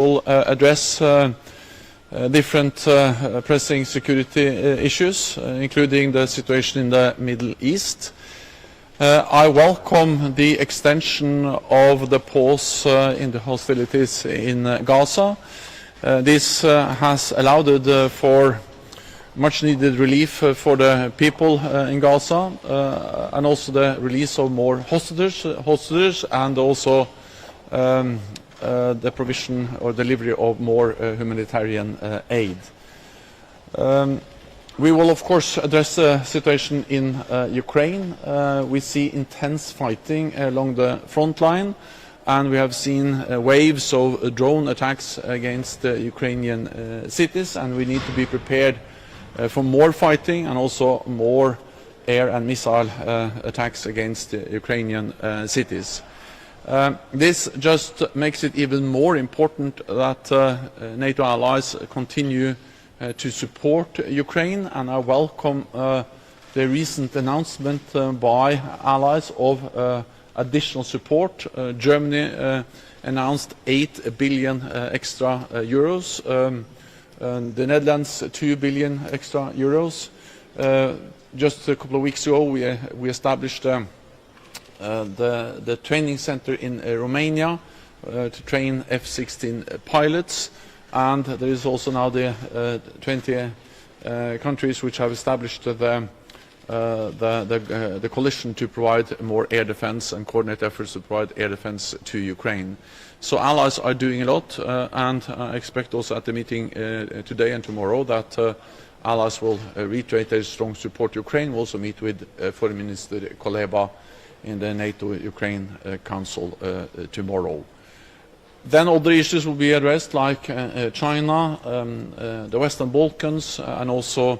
will address different pressing security issues, including the situation in the Middle East. I welcome the extension of the pause in the hostilities in Gaza. This has allowed for much needed relief for the people in Gaza, and also the release of more hostages and also the provision or delivery of more humanitarian aid. We will of course address the situation in Ukraine. We see intense fighting along the front line, and we have seen waves of drone attacks against Ukrainian cities, and we need to be prepared for more fighting and also more air and missile attacks against Ukrainian cities. This just makes it even more important that NATO allies continue to support Ukraine, and I welcome the recent announcement by allies of additional support. Germany announced 8 billion extra euros, the Netherlands 2 billion extra euros. Just a couple of weeks ago we established the training center in Romania to train F-16 pilots, and there is also now the 20 countries which have established the coalition to provide more air defense and coordinate efforts to provide air defense to Ukraine. So allies are doing a lot, and I expect also at the meeting today and tomorrow that allies will reiterate their strong support to Ukraine. We'll also meet with Foreign Minister Kuleba in the NATO-Ukraine Council tomorrow. Then other issues will be addressed, like China, the Western Balkans, and also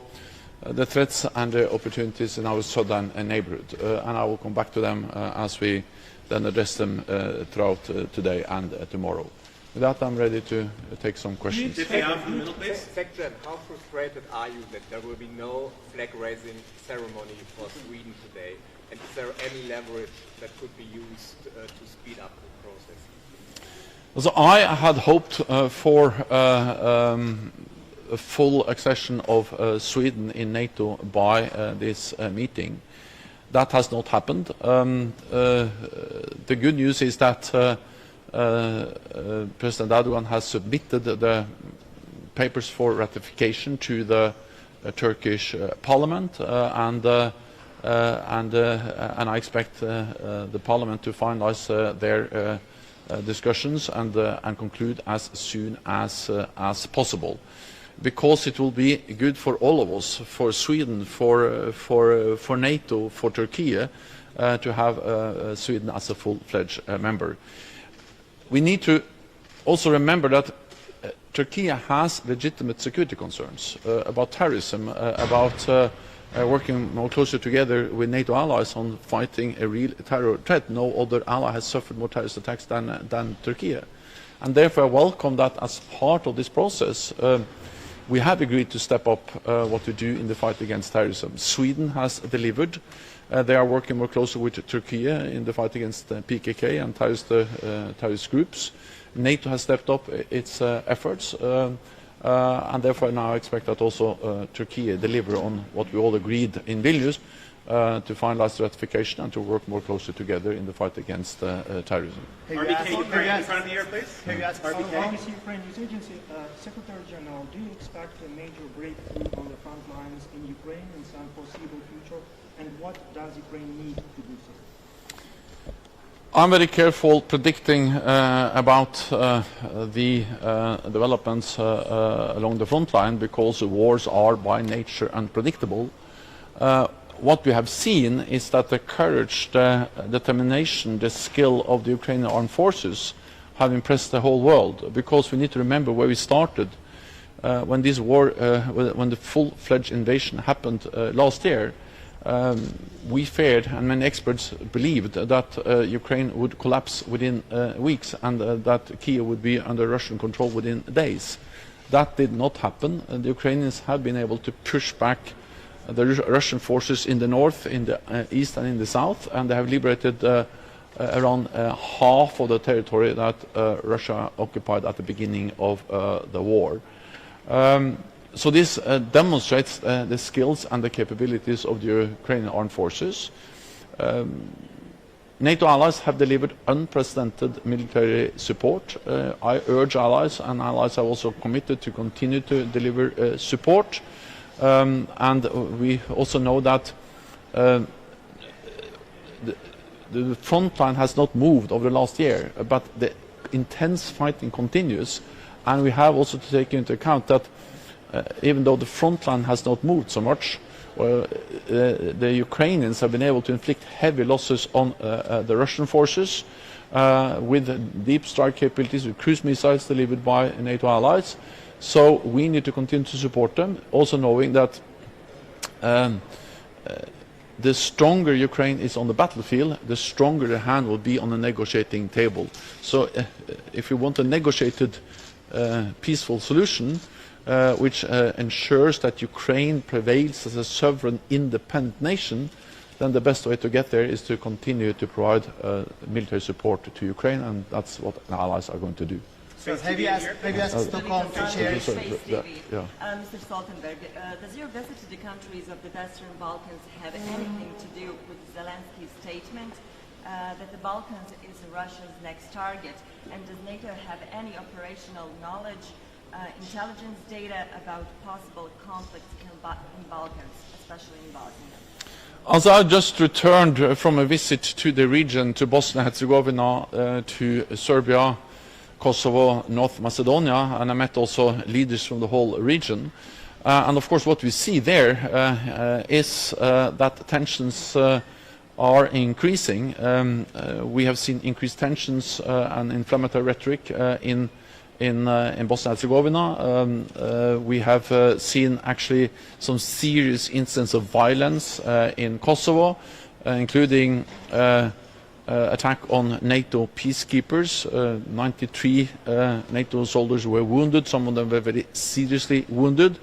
the threats and the opportunities in our southern neighborhood. And I will come back to them as we then address them throughout today and tomorrow. With that, I'm ready to take some questions. Section, how frustrated are you that there will be no flag-raising ceremony for Sweden today? And is there any leverage that could be used to speed up the process? So I had hoped for a full accession of Sweden in NATO by this meeting. That has not happened. The good news is that President Erdogan has submitted the papers for ratification to the Turkish Parliament, and I expect the Parliament to finalize their discussions and conclude as soon as possible, because it will be good for all of us, for Sweden, for NATO, for Turkey, to have Sweden as a full-fledged member. We need to also remember that Turkey has legitimate security concerns about terrorism, about working more closer together with NATO allies on fighting a real terror threat. No other ally has suffered more terrorist attacks than Turkey. And therefore I welcome that as part of this process. We have agreed to step up what we do in the fight against terrorism. Sweden has delivered. They are working more closely with Turkey in the fight against PKK and terrorist groups. NATO has stepped up its efforts, and therefore now I expect that also Turkey deliver on what we all agreed in Vilnius, to finalize the ratification and to work more closely together in the fight against terrorism. RBK, Ukraine, in front of me here, please. RBC Ukraine News Agency, Secretary General, do you expect a major breakthrough on the front lines in Ukraine in some foreseeable future, and what does Ukraine need to do so? I'm very careful predicting about the developments along the front line, because wars are by nature unpredictable. What we have seen is that the courage, the determination, the skill of the Ukrainian armed forces have impressed the whole world, because we need to remember where we started when this war, when the full-fledged invasion happened last year. We feared, and many experts believed, that Ukraine would collapse within weeks, and that Kiev would be under Russian control within days. That did not happen, and the Ukrainians have been able to push back the Russian forces in the north, in the east and in the south, and they have liberated around half of the territory that Russia occupied at the beginning of the war. So this demonstrates the skills and the capabilities of the Ukrainian armed forces. NATO allies have delivered unprecedented military support. I urge allies, and allies have also committed to continue to deliver support. And we also know that the front line has not moved over the last year, but the intense fighting continues. And we have also to take into account that even though the front line has not moved so much, the Ukrainians have been able to inflict heavy losses on the Russian forces with deep strike capabilities, with cruise missiles delivered by NATO allies. So we need to continue to support them, also knowing that the stronger Ukraine is on the battlefield, the stronger the hand will be on the negotiating table. So if you want a negotiated peaceful solution, which ensures that Ukraine prevails as a sovereign, independent nation, then the best way to get there is to continue to provide military support to Ukraine, and that's what the allies are going to do. So have you asked Stockholm to share? Mr. Stoltenberg, does your visit to the countries of the Western Balkans have anything to do with Zelensky's statement that the Balkans is Russia's next target? And does NATO have any operational knowledge, intelligence data about possible conflicts in Balkans, especially in Bosnia? As I just returned from a visit to the region, to Bosnia-Herzegovina, to Serbia, Kosovo, North Macedonia, and I met also leaders from the whole region. And of course what we see there is that tensions are increasing. We have seen increased tensions and inflammatory rhetoric in Bosnia-Herzegovina. We have seen actually some serious incidents of violence in Kosovo, including attack on NATO peacekeepers. 93 NATO soldiers were wounded, some of them were very seriously wounded.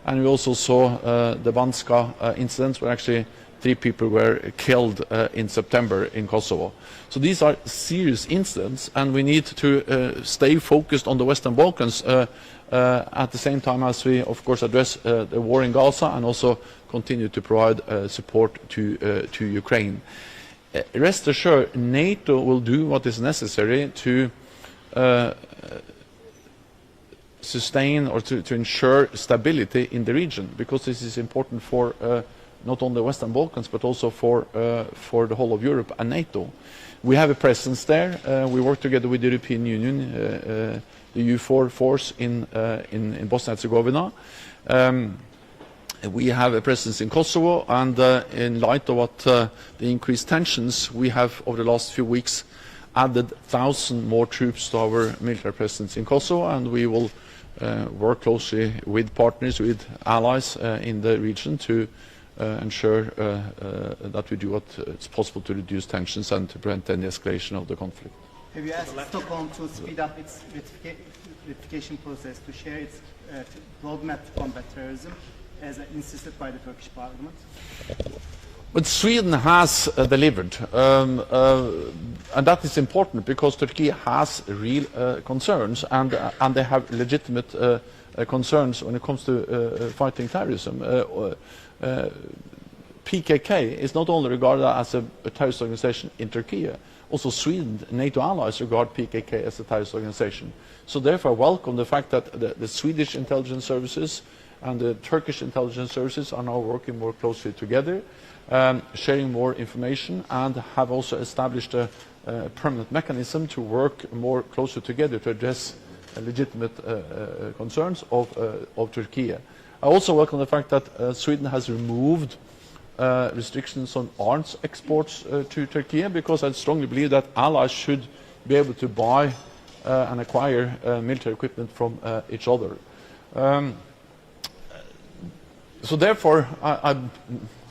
And we also saw the Banska incidents where actually 3 people were killed in September in Kosovo. So these are serious incidents, and we need to stay focused on the Western Balkans at the same time as we, of course, address the war in Gaza and also continue to provide support to Ukraine. Rest assured, NATO will do what is necessary to sustain or to ensure stability in the region, because this is important for not only the Western Balkans but also for the whole of Europe and NATO. We have a presence there. We work together with the European Union, the EU4 force in Bosnia-Herzegovina. We have a presence in Kosovo, and in light of what the increased tensions, we have over the last few weeks added 1,000 more troops to our military presence in Kosovo, and we will work closely with partners, with allies in the region to ensure that we do what is possible to reduce tensions and to prevent any escalation of the conflict. Have you asked Stockholm to speed up its ratification process, to share its roadmap to combat terrorism, as insisted by the Turkish Parliament? But Sweden has delivered, and that is important because Turkey has real concerns, and they have legitimate concerns when it comes to fighting terrorism. PKK is not only regarded as a terrorist organization in Turkey, also Sweden, NATO allies regard PKK as a terrorist organization. So therefore I welcome the fact that the Swedish intelligence services and the Turkish intelligence services are now working more closely together, sharing more information, and have also established a permanent mechanism to work more closely together to address legitimate concerns of Turkey. I also welcome the fact that Sweden has removed restrictions on arms exports to Turkey, because I strongly believe that allies should be able to buy and acquire military equipment from each other. So therefore, I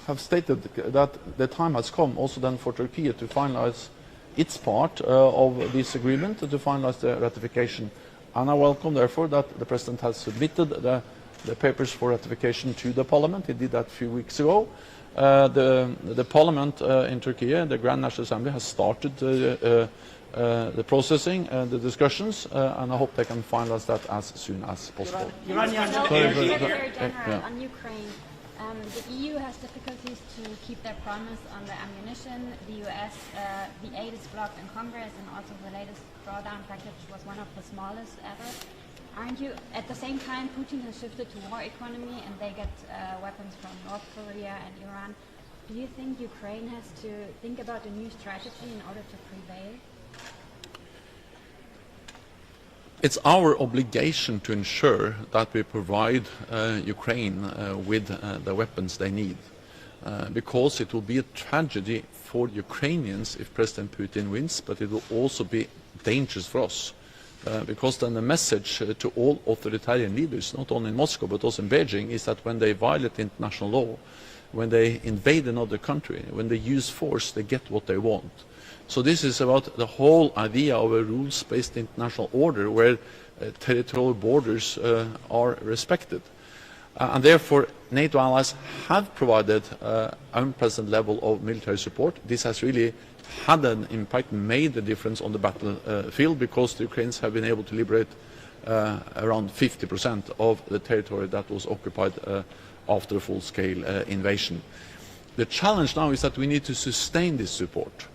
have stated that the time has come also then for Turkey to finalize its part of this agreement, to finalize the ratification. And I welcome, therefore, that the President has submitted the the papers for ratification to the Parliament. He did that a few weeks ago. The Parliament in Turkey, the Grand National Assembly, has started the processing, the discussions, and I hope they can finalize that as soon as possible. Secretary General, on Ukraine, the EU has difficulties to keep their promise on the ammunition. The US, the aid is blocked in Congress, and also the latest drawdown package was one of the smallest ever. Aren't you, at the same time, Putin has shifted to war economy and they get weapons from North Korea and Iran. Do you think Ukraine has to think about a new strategy in order to prevail? It's our obligation to ensure that we provide Ukraine with the weapons they need, because it will be a tragedy for Ukrainians if President Putin wins, but it will also be dangerous for us, because then the message to all authoritarian leaders, not only in Moscow but also in Beijing, is that when they violate international law, when they invade another country, when they use force, they get what they want. So this is about the whole idea of a rules-based international order where territorial borders are respected. And therefore, NATO allies have provided unprecedented level of military support. This has really had an impact, made a difference on the battlefield, because the Ukrainians have been able to liberate around 50% of the territory that was occupied after a full-scale invasion. The challenge now is that we need to sustain this support.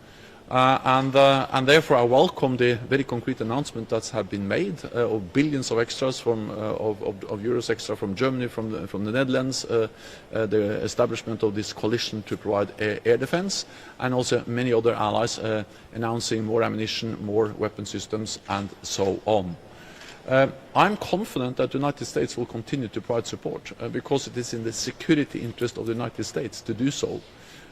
And therefore I welcome the very concrete announcement that have been made of billions of extras of euros extra from Germany, from the Netherlands, the establishment of this coalition to provide air defense, and also many other allies announcing more ammunition, more weapon systems, and so on. I'm confident that the United States will continue to provide support because it is in the security interest of the United States to do so.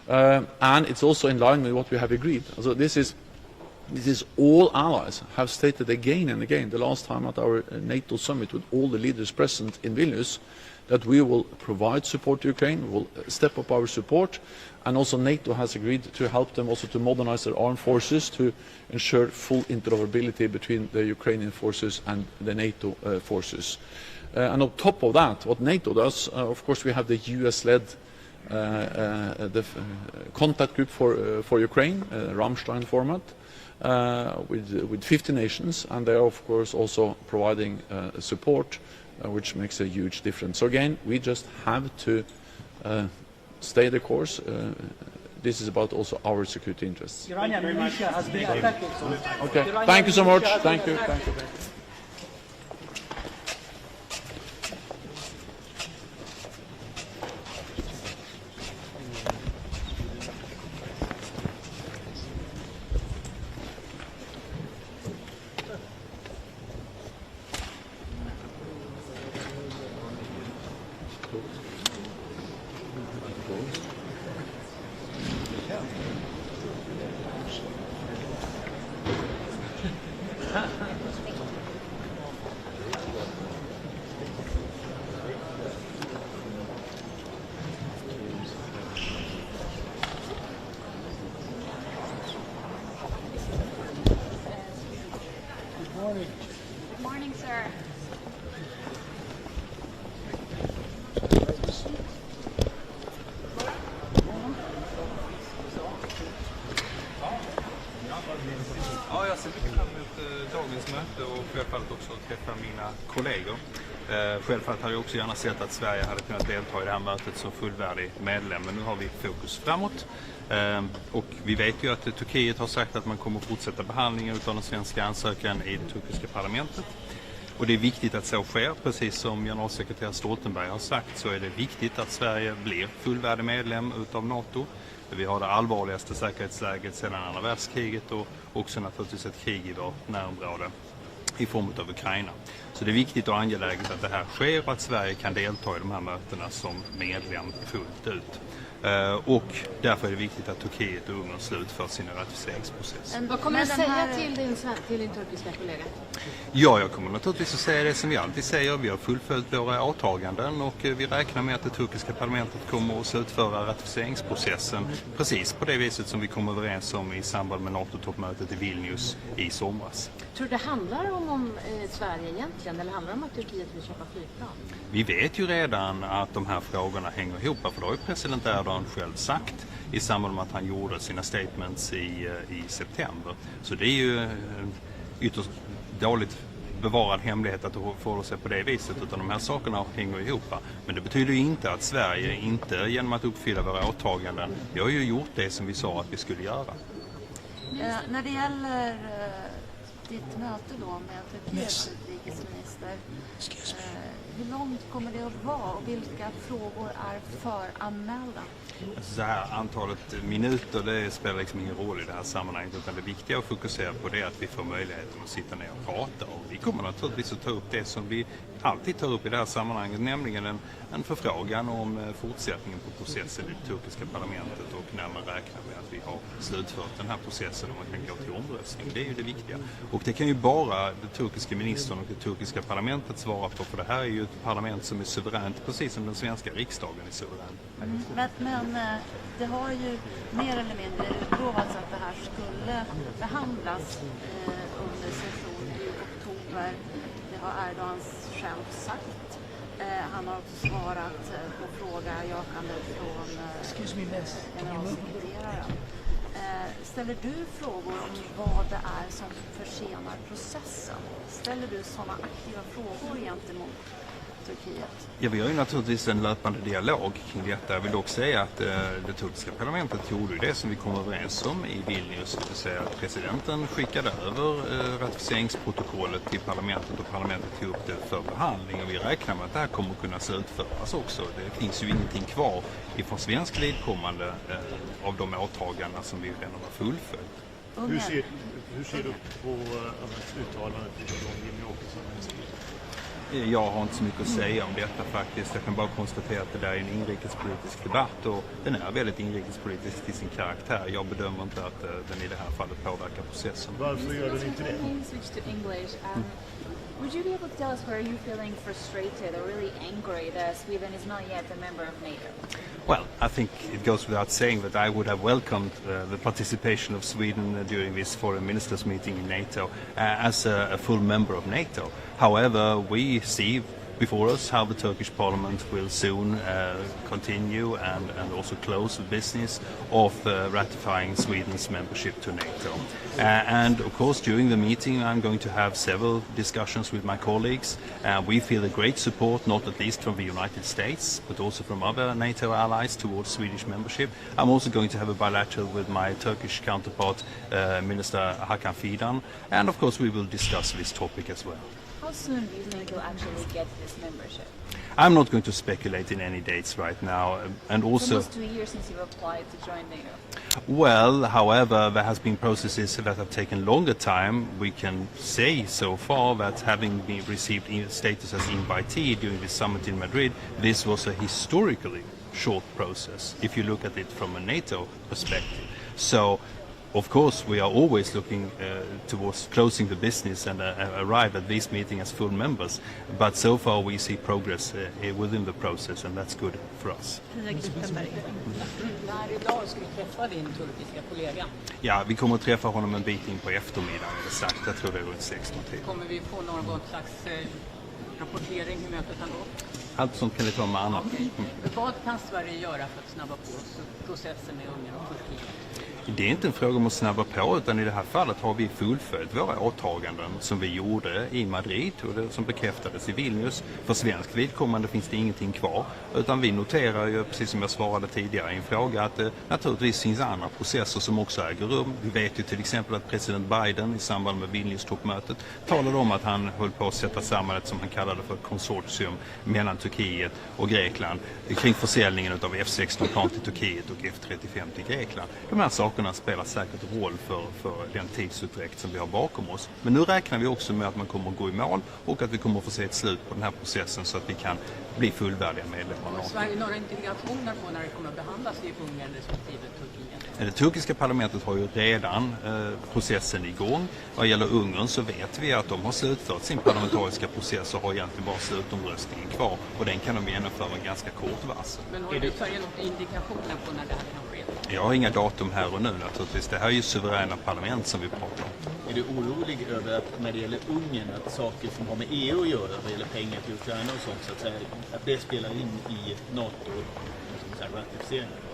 And it's also in line with what we have agreed. So this is all allies have stated again and again, the last time at our NATO summit with all the leaders present in Vilnius, that we will provide support to Ukraine, we will step up our support, and also NATO has agreed to help them also to modernize their armed forces to ensure full interoperability between the Ukrainian forces and the NATO forces. And on top of that, what NATO does, of course we have the US-led the contact group for Ukraine, Ramstein format, with 50 nations, and they are of course also providing support, which makes a huge difference. So again, we just have to stay the course. This is about also our security interests. Iranian militia has been attacked. Okay, thank you so much. Thank you. Thank you. Good morning, sir. Ja, jag ser mycket fram emot dagens möte och självfallet också att träffa mina kollegor. Självfallet hade jag också gärna sett att Sverige hade kunnat delta i det här mötet som fullvärdig medlem, men nu har vi fokus framåt. Och vi vet ju att Turkiet har sagt att man kommer att fortsätta behandlingen av den svenska ansökan i det turkiska parlamentet. Och det är viktigt att så sker, precis som generalsekreterare Stoltenberg har sagt, så är det viktigt att Sverige blir fullvärdig medlem utav NATO. Vi har det allvarligaste säkerhetsläget sedan andra världskriget och också naturligtvis ett krig i vårt närområde i form av Ukraina. Så det är viktigt och angeläget att det här sker och att Sverige kan delta i de här mötena som medlem fullt ut. Och därför är det viktigt att Turkiet och Ungern slutför sina ratificeringsprocesser. Vad kommer du säga till din turkiska kollega? Ja, jag kommer naturligtvis att säga det som vi alltid säger. Vi har fullföljt våra åtaganden och vi räknar med att det turkiska parlamentet kommer att slutföra ratificeringsprocessen precis på det viset som vi kom överens om i samband med NATO-toppmötet i Vilnius i somras. Tror du det handlar om Sverige egentligen, eller handlar det om att Turkiet vill köpa flygplan? Vi vet ju redan att de här frågorna hänger ihop, för det har ju president Erdogan själv sagt i samband med att han gjorde sina statements i september. Så det är ju ytterst dåligt bevarad hemlighet att det förhåller sig på det viset, utan de här sakerna hänger ihop. Men det betyder ju inte att Sverige inte genom att uppfylla våra åtaganden, vi har ju gjort det som vi sa att vi skulle göra. När det gäller ditt möte då med Turkiets utrikesminister, hur långt kommer det att vara och vilka frågor är föranmälda? Så här, antalet minuter, det spelar liksom ingen roll i det här sammanhanget, utan det viktiga att fokusera på det är att vi får möjligheten att sitta ner och prata. Och vi kommer naturligtvis att ta upp det som vi alltid tar upp i det här sammanhanget, nämligen en förfrågan om fortsättningen på processen i det turkiska parlamentet och när man räknar med att vi har slutfört den här processen och man kan gå till omröstning. Det är ju det viktiga. Och det kan ju bara den turkiska ministern och det turkiska parlamentet svara på, för det här är ju ett parlament som är suveränt, precis som den svenska riksdagen är suverän. Men det har ju mer eller mindre utlovats att det här skulle behandlas under session i oktober. Det har Erdogan själv sagt. Han har också svarat på fråga jakande från generalsekreteraren. Ställer du frågor om vad det är som försenar processen? Ställer du sådana aktiva frågor gentemot Turkiet? Ja, vi har ju naturligtvis en löpande dialog kring detta. Jag vill dock säga att det turkiska parlamentet gjorde det som vi kom överens om i Vilnius. Det vill säga att presidenten skickade över ratificeringsprotokollet till parlamentet och parlamentet tog upp det för behandling. Och vi räknar med att det här kommer att kunna slutföras också. Det finns ju ingenting kvar ifrån svensk vidkommande av de åtaganden som vi redan har fullföljt. Hur ser du på uttalandet från Jimmy Åkesson? Jag har inte så mycket att säga om detta faktiskt. Jag kan bara konstatera att det där är en inrikespolitisk debatt och den är väldigt inrikespolitisk till sin karaktär. Jag bedömer inte att den i det här fallet påverkar processen. Varför gör den inte det? Would you be able to tell us where you're feeling frustrated or really angry that Sweden is not yet a member of NATO? Well, I think it goes without saying that I would have welcomed the participation of Sweden during this foreign ministers meeting in NATO as a full member of NATO. However, we see before us how the Turkish parliament will soon continue and also close the business of ratifying Sweden's membership to NATO. And of course during the meeting I'm going to have several discussions with my colleagues. We feel a great support, not at least from the United States but also from other NATO allies towards Swedish membership. I'm also going to have a bilateral with my Turkish counterpart, Minister Hakan Fidan, and of course we will discuss this topic as well. How soon do you think you'll actually get this membership? I'm not going to speculate in any dates right now, and also... It's almost 2 years since you applied to join NATO. Well, however, there has been processes that have taken longer time. We can say so far that having been received status as invitee during the summit in Madrid, this was a historically short process, if you look at it from a NATO perspective. So, of course, we are always looking towards closing the business and arrive at this meeting as full members. But so far we see progress within the process, and that's good for us. Ja, vi kommer att träffa honom en bit in på eftermiddagen, det sagt. Jag tror det är runt 16-tiden. Kommer vi få någon slags rapportering hur mötet har gått? Allt sånt kan vi ta med annat. Okay. Vad kan Sverige göra för att snabba på processen med Ungern och Turkiet? Det är inte en fråga om att snabba på, utan i det här fallet har vi fullföljt våra åtaganden som vi gjorde i Madrid och det som bekräftades i Vilnius. För svensk vidkommande finns det ingenting kvar, utan vi noterar ju, precis som jag svarade tidigare i en fråga, att det naturligtvis finns andra processer som också äger rum. Vi vet ju till exempel att president Biden i samband med Vilnius-toppmötet talade om att han höll på att sätta samman ett, som han kallade för, konsortium mellan Turkiet och Grekland kring försäljningen av F-16-plan till Turkiet och F-35 till Grekland. De här sakerna spelar säkert roll för den tidsutdräkt som vi har bakom oss. Men nu räknar vi också med att man kommer att gå i mål och att vi kommer att få se ett slut på den här processen så att vi kan bli fullvärdiga medlemmar. Har Sverige några indikationer på när det kommer att behandlas i Ungern respektive Turkiet? Det turkiska parlamentet har ju redan processen igång. Vad gäller Ungern så vet vi att de har slutfört sin parlamentariska process och har egentligen bara slutomröstningen kvar. Och den kan de genomföra ganska kort varsel. Men har Sverige några indikationer på när det här kan ske? Jag har inga datum här och nu. nu naturligtvis. Det här är ju suveräna parlament som vi pratar om. Är du orolig över att när det gäller Ungern att saker som har med EU att göra, vad gäller pengar till Ukraina och sånt så att säga, att det spelar in i NATO?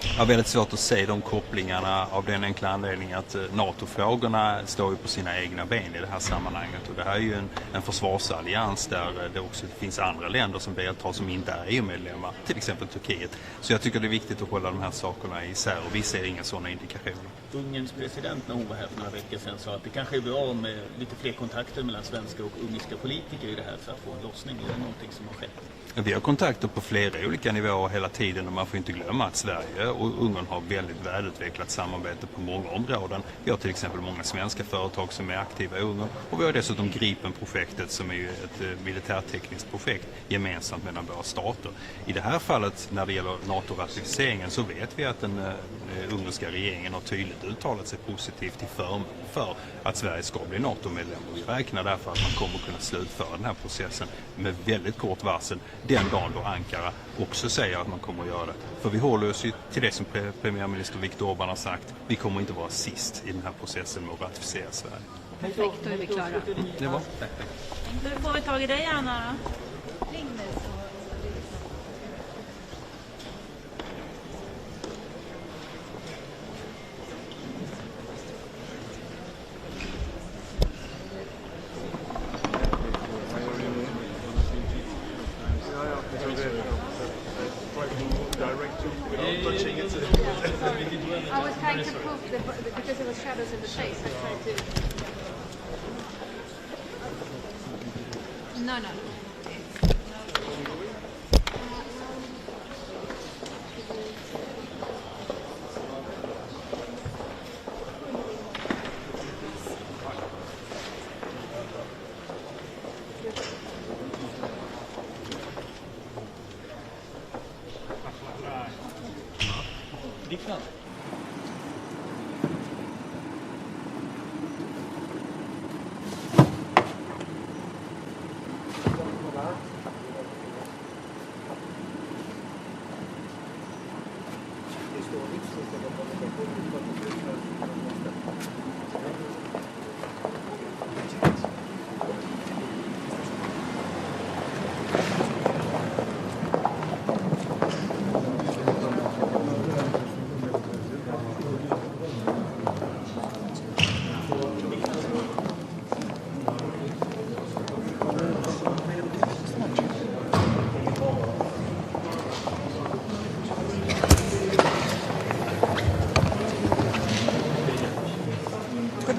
Jag har väldigt svårt att se de kopplingarna av den enkla anledningen att NATO-frågorna står ju på sina egna ben i det här sammanhanget. Och det här är ju en försvarsallians där det också finns andra länder som deltar som inte är EU-medlemmar, till exempel Turkiet. Så jag tycker det är viktigt att hålla de här sakerna isär och vi ser inga sådana indikationer. Ungerns president när hon var här för några veckor sedan sa att det kanske är bra med lite fler kontakter mellan svenska och ungerska politiker i det här för att få en lossning. Är det någonting som har skett? Vi har kontakter på flera olika nivåer hela tiden och man får inte glömma att Sverige och Ungern har väldigt välutvecklat samarbete på många områden. Vi har till exempel många svenska företag som är aktiva i Ungern och vi har dessutom Gripen-projektet som är ju ett militärtekniskt projekt gemensamt mellan våra stater. I det här fallet när det gäller NATO-ratificeringen så vet vi att den ungerska regeringen har tydligt uttalat sig positivt till förmån för att Sverige ska bli NATO-medlem och vi räknar därför att man kommer kunna slutföra den här processen med väldigt kort varsel den dagen då Ankara också säger att man kommer att göra det. För vi håller oss ju till det som premiärminister Viktor Orbán har sagt. Vi kommer inte vara sist i den här processen med att ratificera Sverige. Perfekt, då är vi klara. Det var. Nu får vi tag i dig, Anna. I was trying to prove because there was shadows in the face. I tried to. No.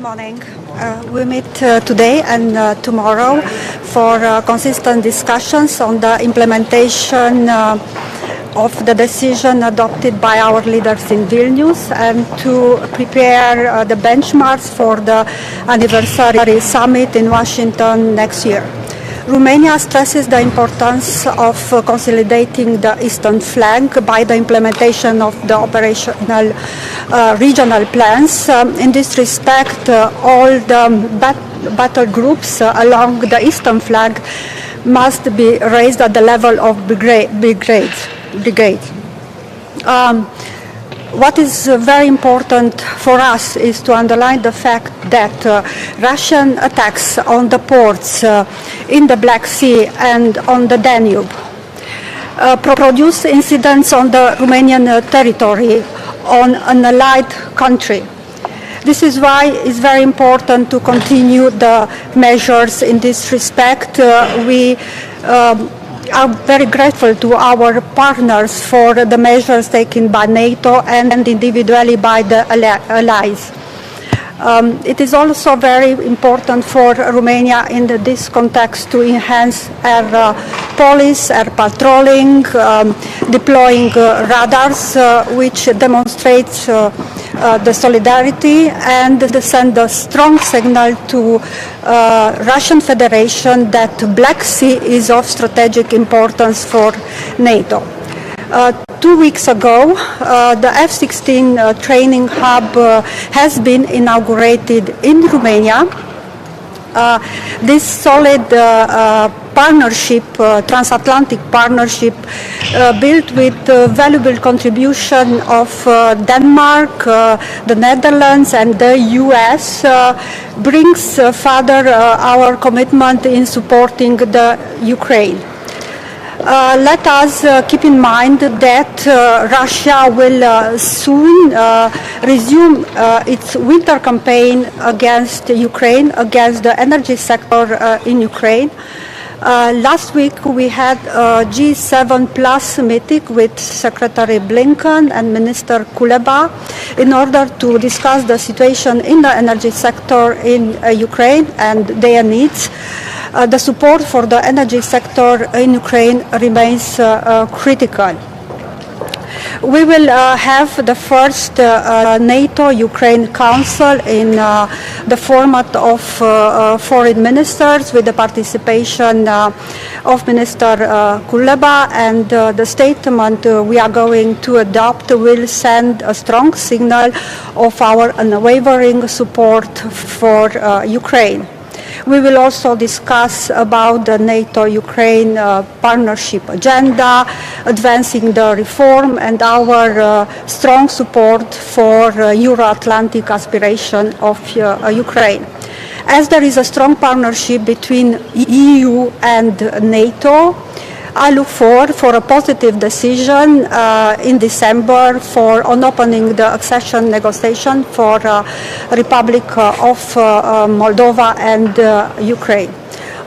Morning. We meet today and tomorrow for consistent discussions on the implementation of the decision adopted by our leaders in Vilnius and to prepare the benchmarks for the anniversary summit in Washington next year. Romania stresses the importance of consolidating the eastern flank by the implementation of the operational regional plans. In this respect, all the battle groups along the eastern flank must be raised at the level of brigade. What is very important for us is to underline the fact that Russian attacks on the ports in the Black Sea and on the Danube produce incidents on the Romanian territory on an allied country. This is why it's very important to continue the measures in this respect. We are very grateful to our partners for the measures taken by NATO and individually by the allies. It is also very important for Romania in this context to enhance air police, air patrolling, deploying radars which demonstrates the solidarity and send a strong signal to Russian Federation that Black Sea is of strategic importance for NATO. 2 weeks ago, the F-16 training hub has been inaugurated in Romania. This solid partnership, transatlantic partnership, built with valuable contribution of Denmark, the Netherlands, and the U.S., brings further our commitment in supporting the Ukraine. Let us keep in mind that Russia will soon resume its winter campaign against Ukraine, against the energy sector in Ukraine. Last week we had a G7 plus meeting with Secretary Blinken and Minister Kuleba in order to discuss the situation in the energy sector in Ukraine and their needs. The support for the energy sector in Ukraine remains critical. We will have the first NATO-Ukraine Council in the format of foreign ministers with the participation of Minister Kuleba, and the statement we are going to adopt will send a strong signal of our unwavering support for Ukraine. We will also discuss about the NATO-Ukraine partnership agenda, advancing the reform, and our strong support for Euro-Atlantic aspiration of Ukraine. As there is a strong partnership between EU and NATO, I look forward for a positive decision in December on opening the accession negotiation for Republic of Moldova and Ukraine.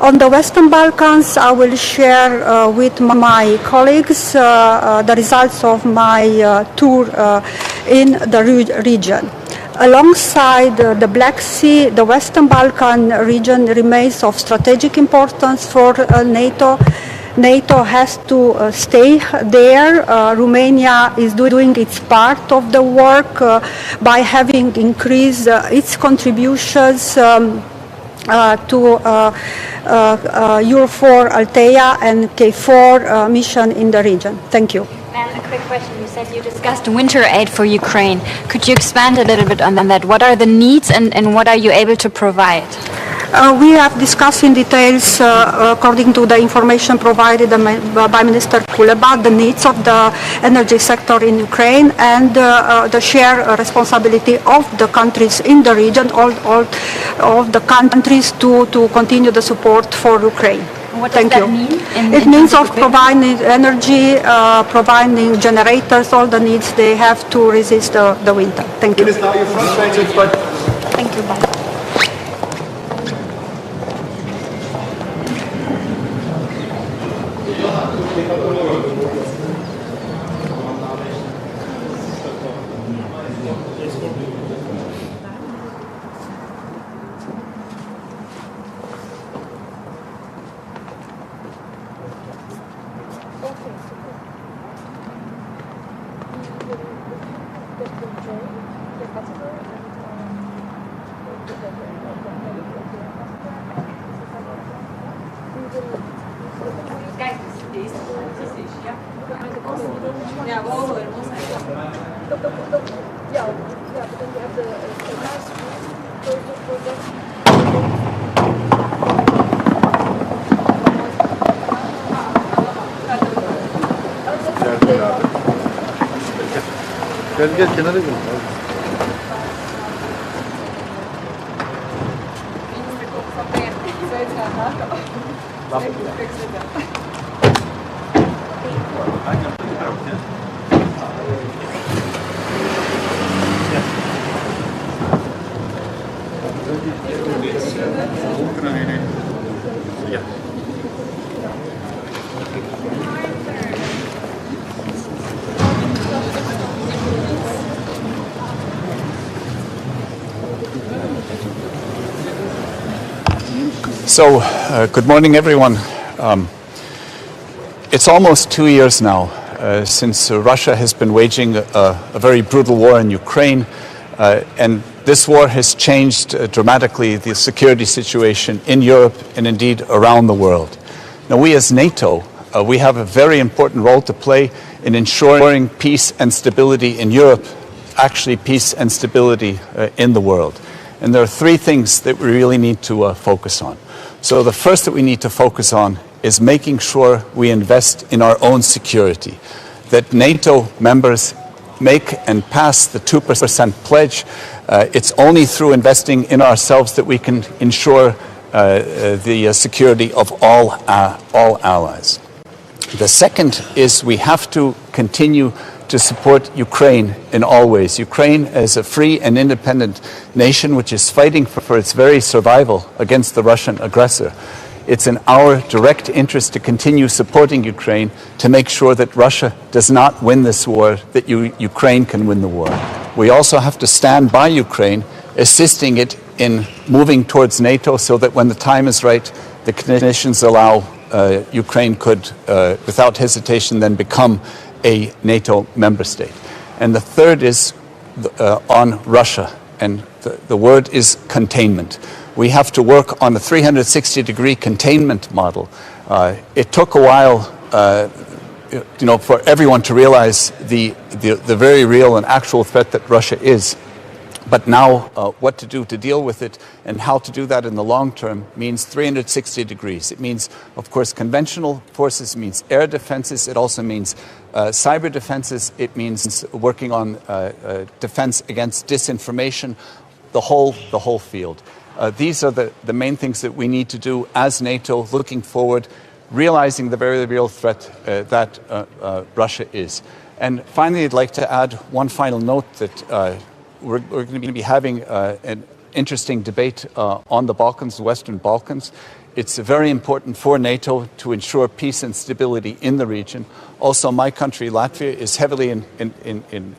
On the Western Balkans, I will share with my colleagues the results of my tour in the region. Alongside the Black Sea, the Western Balkan region remains of strategic importance for NATO. NATO has to stay there. Romania is doing its part of the work by having increased its contributions to Euro4 Althea and K4 mission in the region. Thank you. And a quick question. You said you discussed winter aid for Ukraine. Could you expand a little bit on that? What are the needs and what are you able to provide? We have discussed in details, according to the information provided by Minister Kuleba, the needs of the energy sector in Ukraine and the shared responsibility of the countries in the region, all of the countries to continue the support for Ukraine. What does that mean? It means of providing energy, providing generators, all the needs they have to resist the winter. Thank you. Minister, are you frustrated? Thank you. Bye. Gel kenara gel. So, good morning, everyone. It's almost 2 years now since Russia has been waging a very brutal war in Ukraine, and this war has changed dramatically the security situation in Europe and indeed around the world. Now, we as NATO, we have a very important role to play in ensuring peace and stability in Europe, actually peace and stability in the world. And there are three things that we really need to focus on. So the first that we need to focus on is making sure we invest in our own security, that NATO members make and pass the 2% pledge. It's only through investing in ourselves that we can ensure the security of all allies. The second is we have to continue to support Ukraine in all ways. Ukraine is a free and independent nation which is fighting for its very survival against the Russian aggressor. It's in our direct interest to continue supporting Ukraine to make sure that Russia does not win this war, that Ukraine can win the war. We also have to stand by Ukraine, assisting it in moving towards NATO so that when the time is right, the conditions allow, Ukraine could, without hesitation, then become a NATO member state. And the third is on Russia, and the word is containment. We have to work on a 360-degree containment model. It took a while, for everyone to realize the very real and actual threat that Russia is. But now what to do to deal with it and how to do that in the long term means 360 degrees. It means, of course, conventional forces, it means air defenses, it also means cyber defenses, it means working on defense against disinformation, the whole field. These are the main things that we need to do as NATO looking forward, realizing the very real threat that Russia is. And finally, I'd like to add one final note that we're going to be having an interesting debate on the Balkans, the Western Balkans. It's very important for NATO to ensure peace and stability in the region. Also, my country, Latvia, is heavily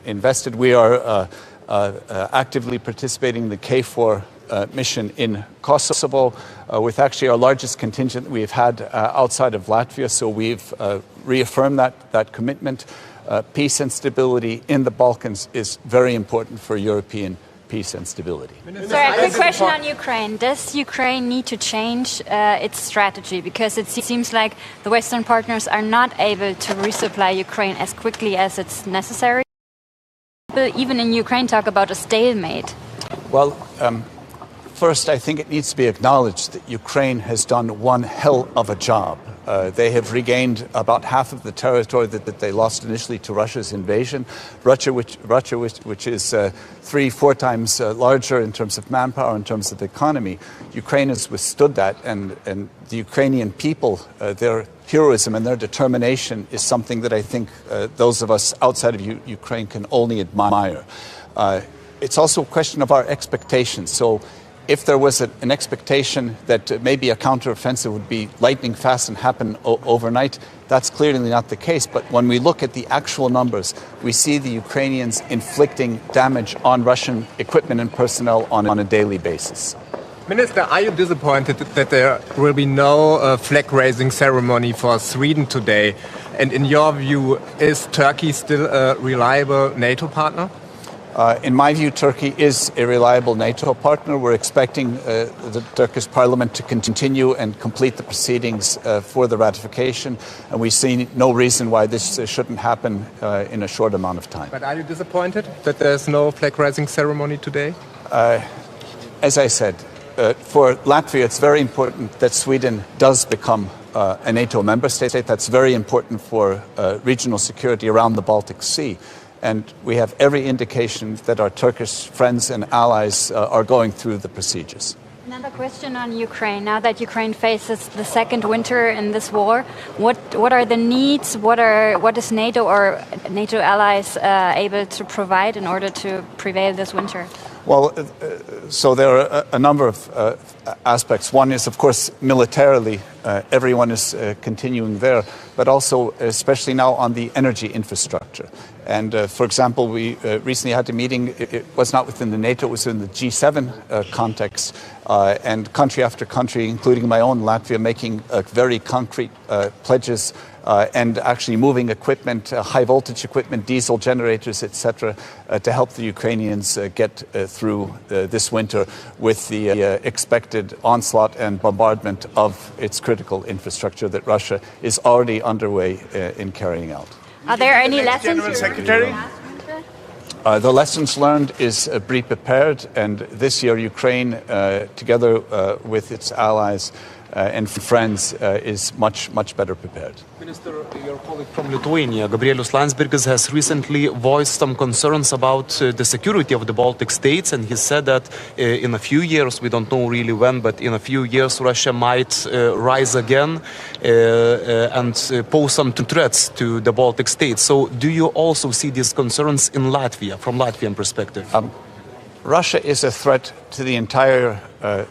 invested. We are actively participating in the KFOR mission in Kosovo, with actually our largest contingent we've had outside of Latvia. So we've reaffirmed that commitment. Peace and stability in the Balkans is very important for European peace and stability. Sorry, a quick question on Ukraine. Does Ukraine need to change its strategy? Because it seems like the Western partners are not able to resupply Ukraine as quickly as it's necessary. But even in Ukraine, talk about a stalemate. Well, first, I think it needs to be acknowledged that Ukraine has done one hell of a job. They have regained about half of the territory that they lost initially to Russia's invasion. Russia, which is 3-4 times larger in terms of manpower, in terms of the economy. Ukraine has withstood that, and the Ukrainian people, their heroism and their determination is something that I think those of us outside of Ukraine can only admire. It's also a question of our expectations. So if there was an expectation that maybe a counteroffensive would be lightning fast and happen overnight, that's clearly not the case. But when we look at the actual numbers, we see the Ukrainians inflicting damage on Russian equipment and personnel on a daily basis. Minister, are you disappointed that there will be no flag-raising ceremony for Sweden today? And in your view, is Turkey still a reliable NATO partner? In my view, Turkey is a reliable NATO partner. We're expecting the Turkish parliament to continue and complete the proceedings for the ratification, and we see no reason why this shouldn't happen in a short amount of time. But are you disappointed that there's no flag-raising ceremony today? As I said, for Latvia, it's very important that Sweden does become a NATO member state. That's very important for regional security around the Baltic Sea. And we have every indication that our Turkish friends and allies are going through the procedures. Another question on Ukraine. Now that Ukraine faces the second winter in this war, what are the needs? What is NATO or NATO allies able to provide in order to prevail this winter? Well, so there are a number of aspects. One is, of course, militarily, everyone is continuing there, but also, especially now, on the energy infrastructure. And, for example, we recently had a meeting. It was not within the NATO, it was in the G7 context, and country after country, including my own Latvia, making very concrete pledges and actually moving equipment, high voltage equipment, diesel generators, etc., to help the Ukrainians get through this winter with the expected onslaught and bombardment of its critical infrastructure that Russia is already underway in carrying out. Are there any lessons? General Secretary? The lessons learned is be prepared, and this year Ukraine, together with its allies, and friends is much better prepared. Minister, your colleague from Lithuania, Gabrielius Landsbergis, has recently voiced some concerns about the security of the Baltic states, and he said that in a few years, we don't know really when, but in a few years Russia might rise again and pose some threats to the Baltic states. So do you also see these concerns in Latvia, from Latvian perspective? Russia is a threat to the entire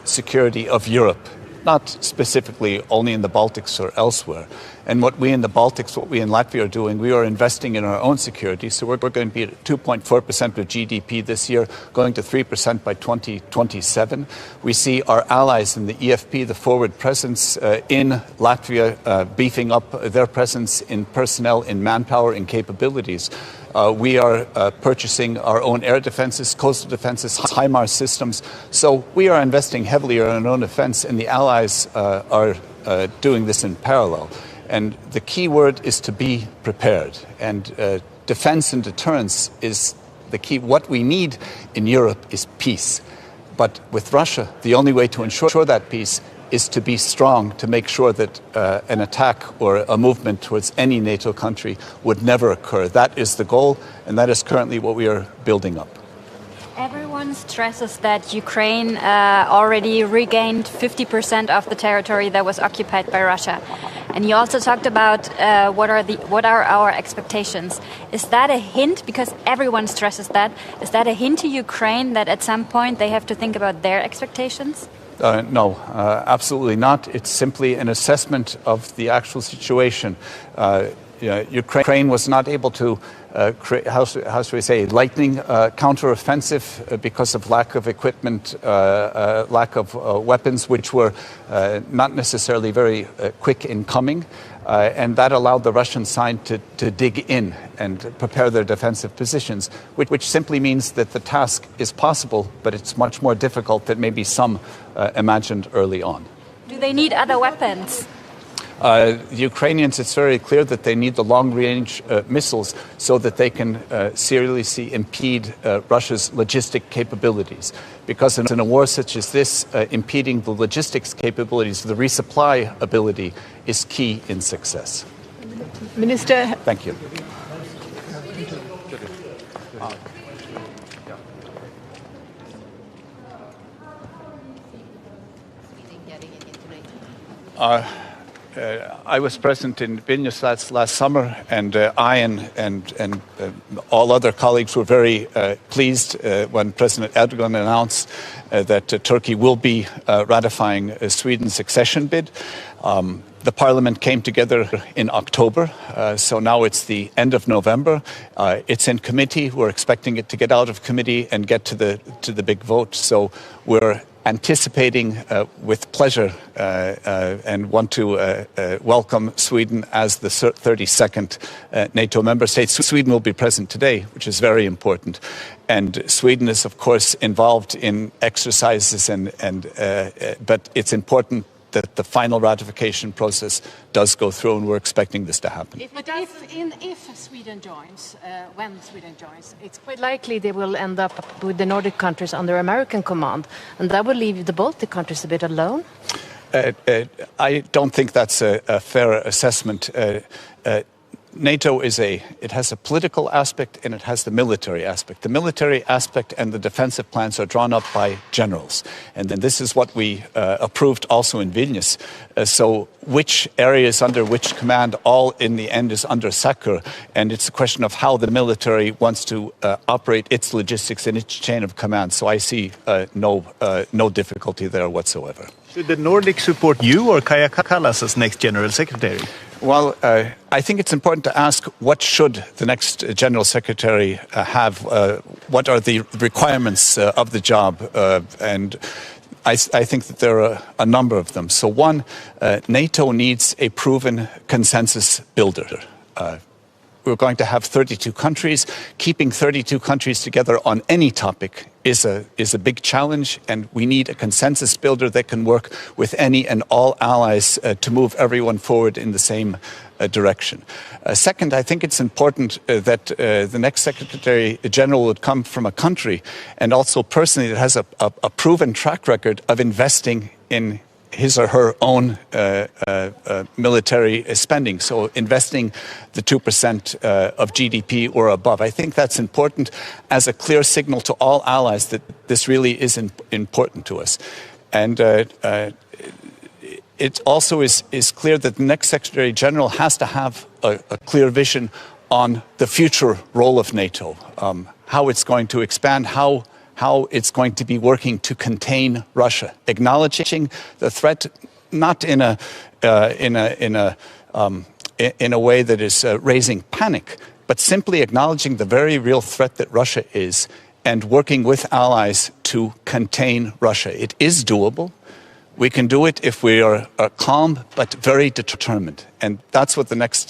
security of Europe, not specifically only in the Baltics or elsewhere. And what we in the Baltics, what we in Latvia are doing, we are investing in our own security. So we're going to be at 2.4% of GDP this year, going to 3% by 2027. We see our allies in the EFP, the forward presence in Latvia, beefing up their presence in personnel, in manpower, in capabilities. We are purchasing our own air defenses, coastal defenses, HIMARS systems. So we are investing heavily in our own defense, and the allies are doing this in parallel. And the key word is to be prepared. And defense and deterrence is the key. What we need in Europe is peace. But with Russia, the only way to ensure that peace is to be strong, to make sure that an attack or a movement towards any NATO country would never occur. That is the goal, and that is currently what we are building up. Everyone stresses that Ukraine already regained 50% of the territory that was occupied by Russia. And you also talked about what are our expectations. Is that a hint, because everyone stresses that, is that a hint to Ukraine that at some point they have to think about their expectations? No, absolutely not. It's simply an assessment of the actual situation. Ukraine was not able to create, how should we say, lightning counteroffensive because of lack of equipment, lack of weapons, which were not necessarily very quick in coming. And that allowed the Russian side to dig in and prepare their defensive positions, which simply means that the task is possible, but it's much more difficult than maybe some imagined early on. Do they need other weapons? The Ukrainians, it's very clear that they need the long-range missiles so that they can seriously impede Russia's logistic capabilities. Because in a war such as this, impeding the logistics capabilities, the resupply ability, is key in success. Minister. Thank you. I was present in Vilnius last summer, and I and all other colleagues were very pleased when President Erdogan announced that Turkey will be ratifying Sweden's accession bid. The Parliament came together in October, so now it's the end of November. It's in committee. We're expecting it to get out of committee and get to the big vote. So we're anticipating with pleasure and want to welcome Sweden as the 32nd NATO member state. Sweden will be present today, which is very important. And Sweden is, of course, involved in exercises, but it's important that the final ratification process does go through, and we're expecting this to happen. If Sweden joins, when Sweden joins, it's quite likely they will end up with the Nordic countries under American command, and that will leave the Baltic countries a bit alone. I don't think that's a fair assessment. NATO it has a political aspect and it has the military aspect. The military aspect and the defensive plans are drawn up by generals. And then this is what we approved also in Vilnius. So which areas under which command, all in the end is under SACEUR. And it's a question of how the military wants to operate its logistics and its chain of command. So I see no difficulty there whatsoever. Should the Nordic support you or Kaja Kallas as next General Secretary? Well, I think it's important to ask what should the next General Secretary have? What are the requirements of the job? And I think that there are a number of them. So one, NATO needs a proven consensus builder. We're going to have 32 countries. Keeping 32 countries together on any topic is a big challenge, and we need a consensus builder that can work with any and all allies to move everyone forward in the same direction. Second, I think it's important that the next Secretary General would come from a country and also personally that has a proven track record of investing in his or her own military spending. So investing the 2% of GDP or above. I think that's important as a clear signal to all allies that this really is important to us. And it also is clear that the next Secretary General has to have a clear vision on the future role of NATO, how it's going to expand, how it's going to be working to contain Russia, acknowledging the threat not in a way that is raising panic, but simply acknowledging the very real threat that Russia is and working with allies to contain Russia. It is doable. We can do it if we are calm but very determined. And that's what the next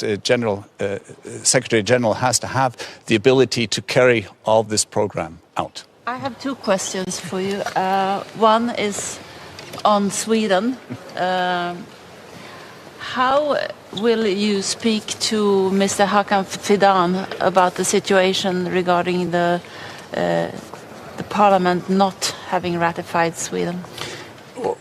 Secretary General has to have, the ability to carry all this program out. I have two questions for you. One is on Sweden. How will you speak to Mr. Hakan Fidan about the situation regarding the parliament not having ratified Sweden?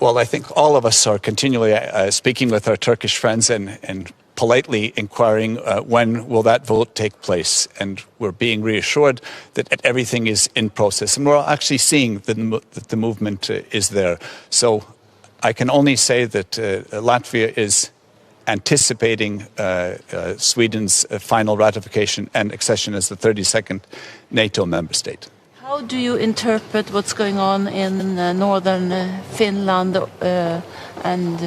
Well, I think all of us are continually speaking with our Turkish friends and politely inquiring when will that vote take place. And we're being reassured that everything is in process. And we're actually seeing that the movement is there. So I can only say that Latvia is anticipating Sweden's final ratification and accession as the 32nd NATO member state. How do you interpret what's going on in northern Finland and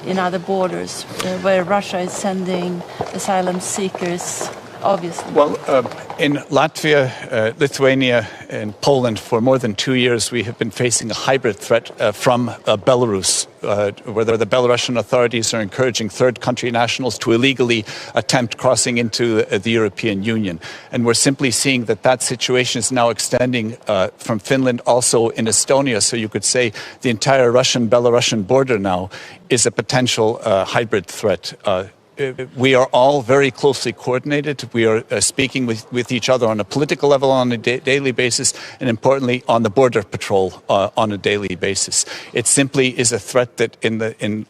in other borders where Russia is sending asylum seekers, obviously? Well, in Latvia, Lithuania, and Poland, for more than 2 years, we have been facing a hybrid threat from Belarus, where the Belarusian authorities are encouraging third country nationals to illegally attempt crossing into the European Union. And we're simply seeing that situation is now extending from Finland, also in Estonia. So you could say the entire Russian-Belarusian border now is a potential hybrid threat. We are all very closely coordinated. We are speaking with each other on a political level on a daily basis, and importantly, on the border patrol on a daily basis. It simply is a threat that in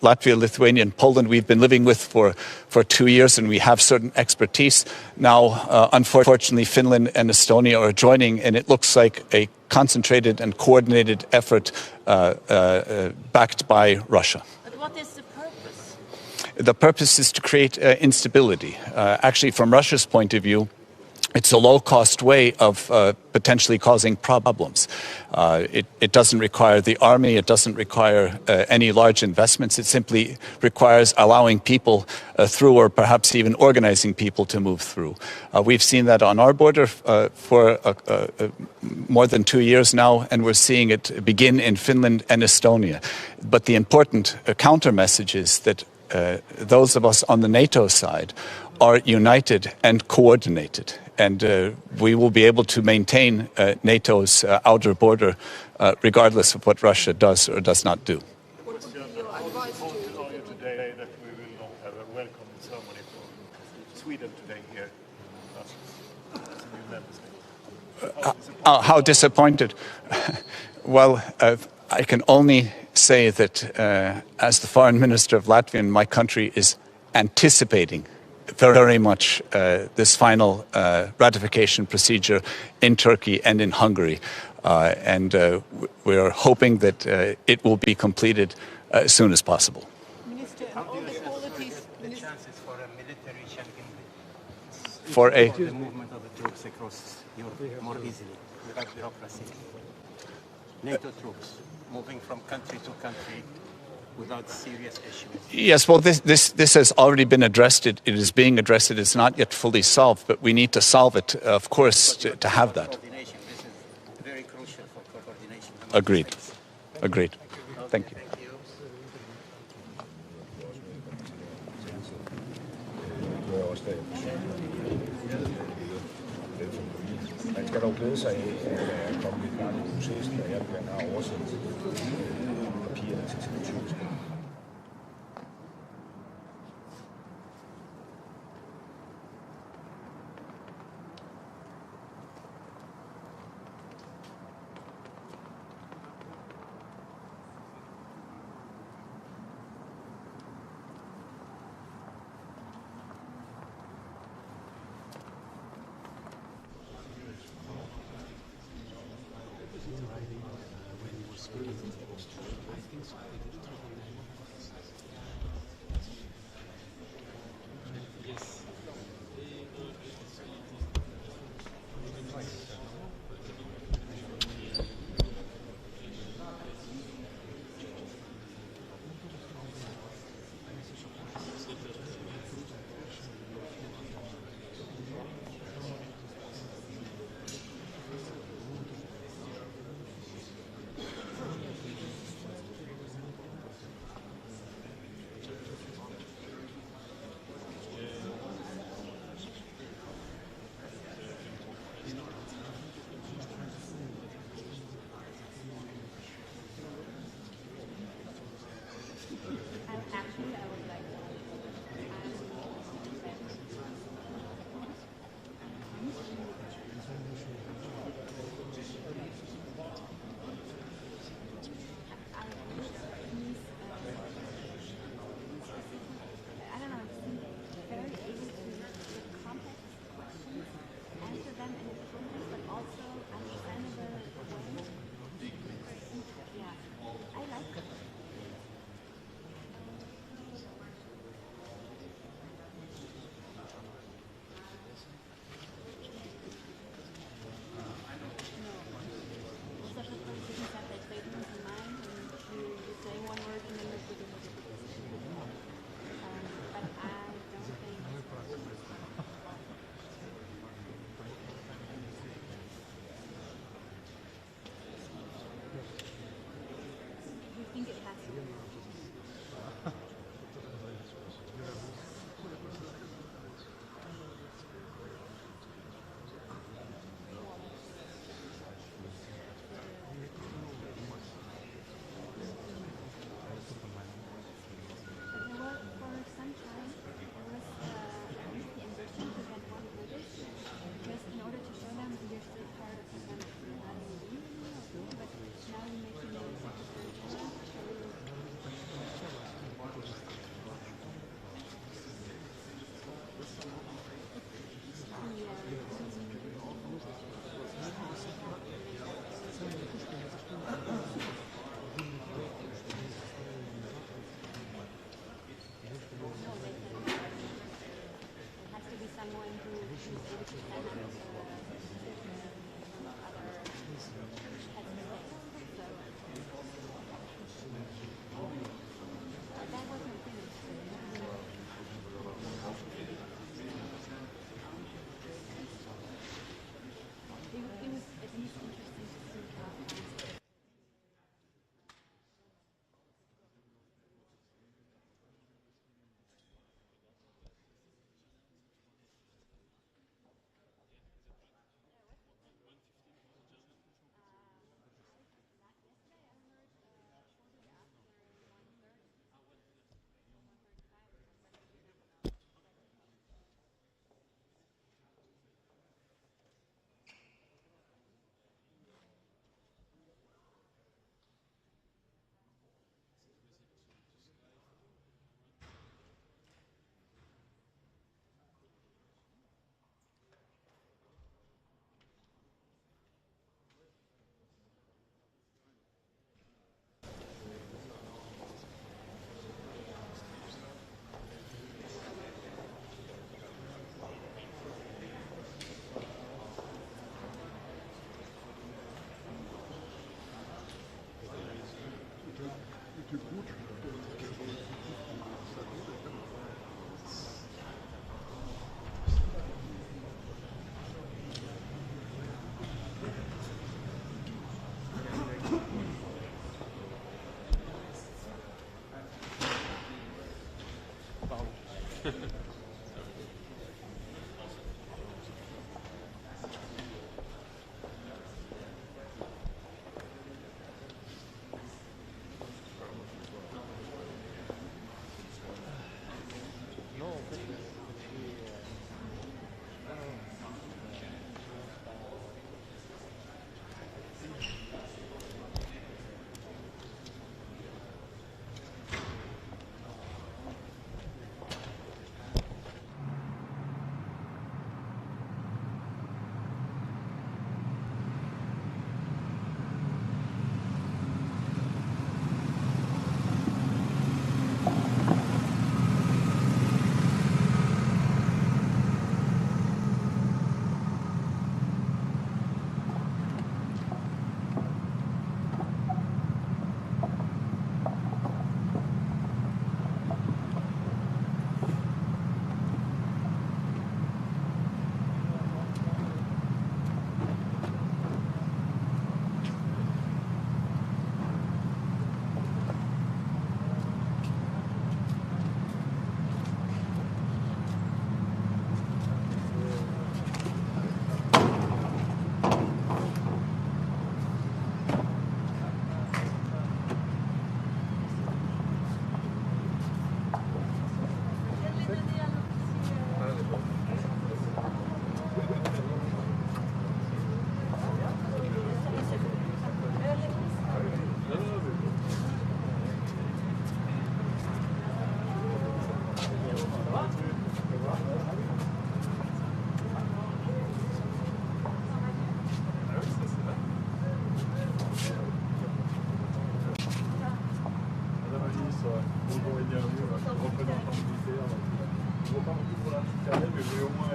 Latvia, Lithuania, and Poland we've been living with for 2 years, and we have certain expertise. Now, unfortunately, Finland and Estonia are joining, and it looks like a concentrated and coordinated effort backed by Russia. But what is the purpose? The purpose is to create instability. Actually, from Russia's point of view, it's a low-cost way of potentially causing problems. It doesn't require the army. It doesn't require any large investments. It simply requires allowing people through, or perhaps even organizing people to move through. We've seen that on our border for more than 2 years now, and we're seeing it begin in Finland and Estonia. But the important counter message is that those of us on the NATO side are united and coordinated. And we will be able to maintain NATO's outer border regardless of what Russia does or does not do. What's your advice to today that we will not have a welcoming ceremony for Sweden today here as a new member state? How disappointed? Well, I can only say that as the foreign minister of Latvia, my country is anticipating very much this final ratification procedure in Turkey and in Hungary. And we are hoping that it will be completed as soon as possible. Minister, all the qualities, the chances for a military champion, For the movement of the troops across Europe more easily without bureaucracy. NATO troops moving from country to country without serious issues. Yes, well, this has already been addressed. It is being addressed. It is not yet fully solved, but we need to solve it, of course, to have that. Coordination, this is very crucial for coordination. Agreed. Agreed. Thank you. Man skal dog glæde sig af at komme i gang med processen, og jeg har oversendt papirerne til situationen.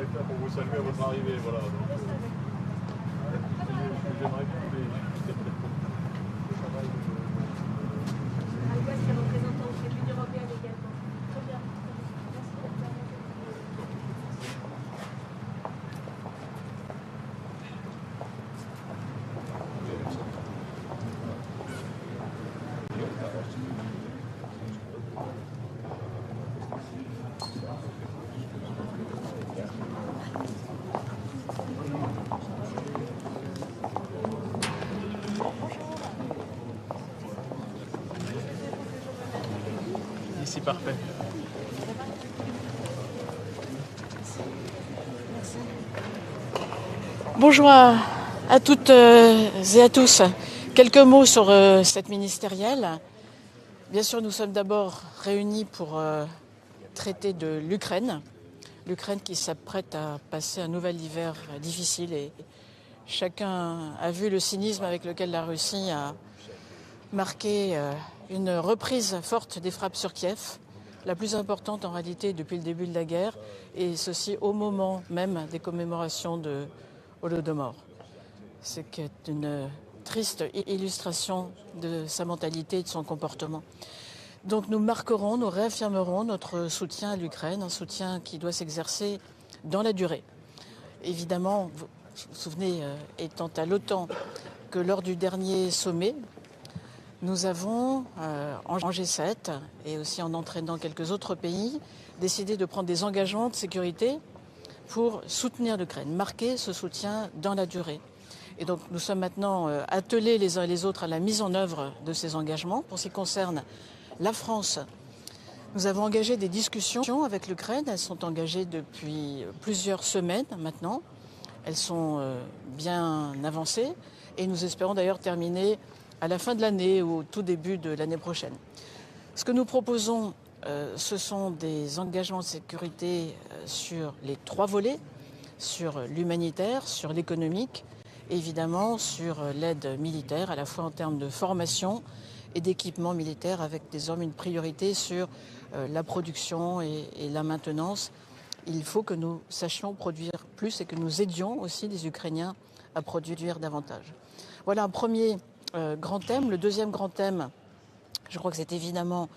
faire pour vous saluer à votre arrivée. Voilà. Donc, j'aimerais bien vous Ici, parfait. Bonjour à toutes et à tous. Quelques mots sur cette ministérielle. Bien sûr, nous sommes d'abord réunis pour traiter de l'Ukraine. L'Ukraine qui s'apprête à passer un nouvel hiver difficile et chacun a vu le cynisme avec lequel la Russie a marqué une reprise forte des frappes sur Kiev, la plus importante en réalité depuis le début de la guerre, et ceci au moment même des commémorations de Holodomor. C'est une triste illustration de sa mentalité et de son comportement. Donc nous marquerons, nous réaffirmerons notre soutien à l'Ukraine, un soutien qui doit s'exercer dans la durée. Évidemment, vous vous souvenez, étant à l'OTAN, que lors du dernier sommet, nous avons, en G7 et aussi en entraînant quelques autres pays, décidé de prendre des engagements de sécurité pour soutenir l'Ukraine, marquer ce soutien dans la durée. Et donc nous sommes maintenant attelés les uns et les autres à la mise en œuvre de ces engagements. Pour ce qui concerne la France, nous avons engagé des discussions avec l'Ukraine. Elles sont engagées depuis plusieurs semaines maintenant. Elles sont bien avancées et nous espérons d'ailleurs terminer à la fin de l'année ou au tout début de l'année prochaine. Ce que nous proposons, ce sont des engagements de sécurité sur les trois volets, sur l'humanitaire, sur l'économique, et évidemment sur l'aide militaire, à la fois en termes de formation et d'équipement militaire, avec désormais une priorité sur la production et la maintenance. Il faut que nous sachions produire plus et que nous aidions aussi les Ukrainiens à produire davantage. Voilà un premier grand thème. Le deuxième grand thème, je crois que c'est évidemment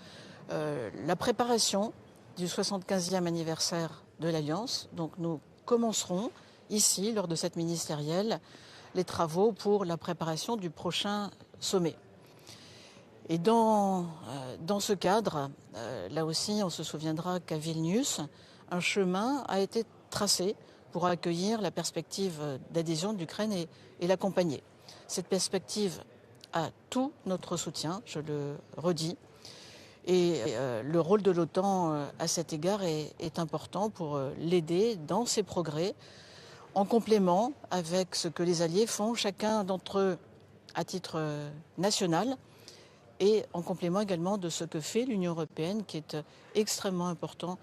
la préparation du 75e anniversaire de l'Alliance. Donc nous commencerons ici, lors de cette ministérielle, les travaux pour la préparation du prochain sommet. Et dans ce cadre, là aussi, on se souviendra qu'à Vilnius, un chemin a été tracé pour accueillir la perspective d'adhésion de l'Ukraine et l'accompagner. Cette perspective a tout notre soutien, je le redis, et le rôle de l'OTAN à cet égard est important pour l'aider dans ses progrès, en complément avec ce que les alliés font, chacun d'entre eux à titre national, et en complément également de ce que fait l'Union européenne, qui est extrêmement important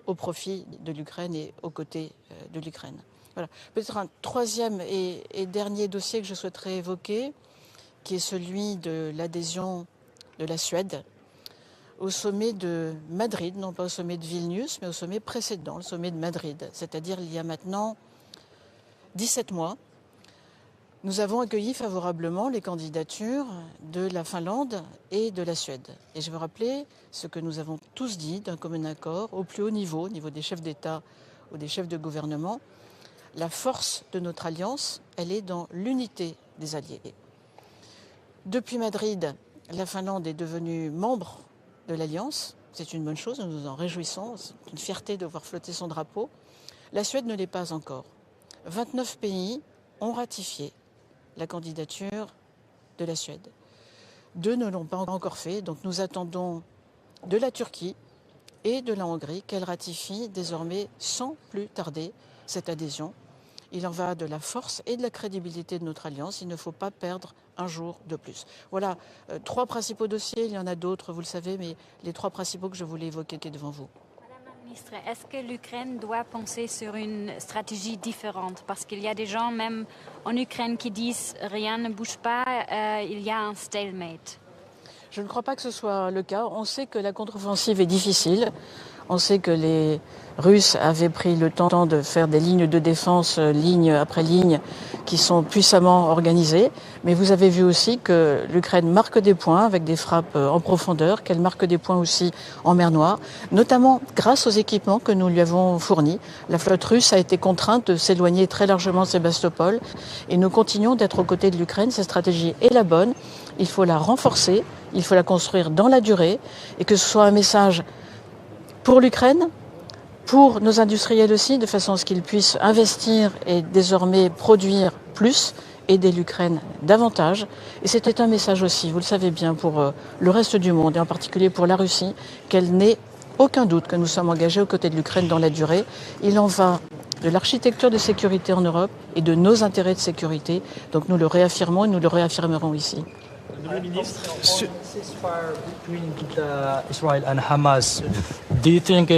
au profit de l'Ukraine et aux côtés de l'Ukraine. Voilà. Peut-être un troisième et dernier dossier que je souhaiterais évoquer, qui est celui de l'adhésion de la Suède au sommet de Madrid, non pas au sommet de Vilnius, mais au sommet précédent, le sommet de Madrid, c'est-à-dire il y a maintenant 17 mois. Nous avons accueilli favorablement les candidatures de la Finlande et de la Suède. Et je veux rappeler ce que nous avons tous dit d'un commun accord au plus haut niveau, au niveau des chefs d'État ou des chefs de gouvernement. La force de notre alliance, elle est dans l'unité des alliés. Depuis Madrid, la Finlande est devenue membre de l'Alliance. C'est une bonne chose, nous nous en réjouissons. C'est une fierté de voir flotter son drapeau. La Suède ne l'est pas encore. 29 pays ont ratifié la candidature de la Suède. 2 ne l'ont pas encore fait, donc nous attendons de la Turquie et de la Hongrie qu'elle ratifie désormais sans plus tarder cette adhésion. Il en va de la force et de la crédibilité de notre alliance. Il ne faut pas perdre un jour de plus. Voilà 3 principaux dossiers. Il y en a d'autres, vous le savez, mais les 3 principaux que je voulais évoquer qui est devant vous. Madame la ministre, est-ce que l'Ukraine doit penser sur une stratégie différente? Parce qu'il y a des gens, même en Ukraine, qui disent rien ne bouge pas, il y a un stalemate. Je ne crois pas que ce soit le cas. On sait que la contre-offensive est difficile. On sait que les Russes avaient pris le temps de faire des lignes de défense, ligne après ligne, qui sont puissamment organisées. Mais vous avez vu aussi que l'Ukraine marque des points avec des frappes en profondeur, qu'elle marque des points aussi en mer Noire, notamment grâce aux équipements que nous lui avons fournis. La flotte russe a été contrainte de s'éloigner très largement de Sébastopol et nous continuons d'être aux côtés de l'Ukraine. Cette stratégie est la bonne. Il faut la renforcer, il faut la construire dans la durée et que ce soit un message pour l'Ukraine, pour nos industriels aussi, de façon à ce qu'ils puissent investir et désormais produire plus, aider l'Ukraine davantage. Et c'était un message aussi, vous le savez bien, pour le reste du monde, et en particulier pour la Russie, qu'elle n'ait aucun doute que nous sommes engagés aux côtés de l'Ukraine dans la durée. Il en va de l'architecture de sécurité en Europe et de nos intérêts de sécurité. Donc nous le réaffirmons et nous le réaffirmerons ici. Madame la ministre, ceasefire between Israel and Hamas, do you think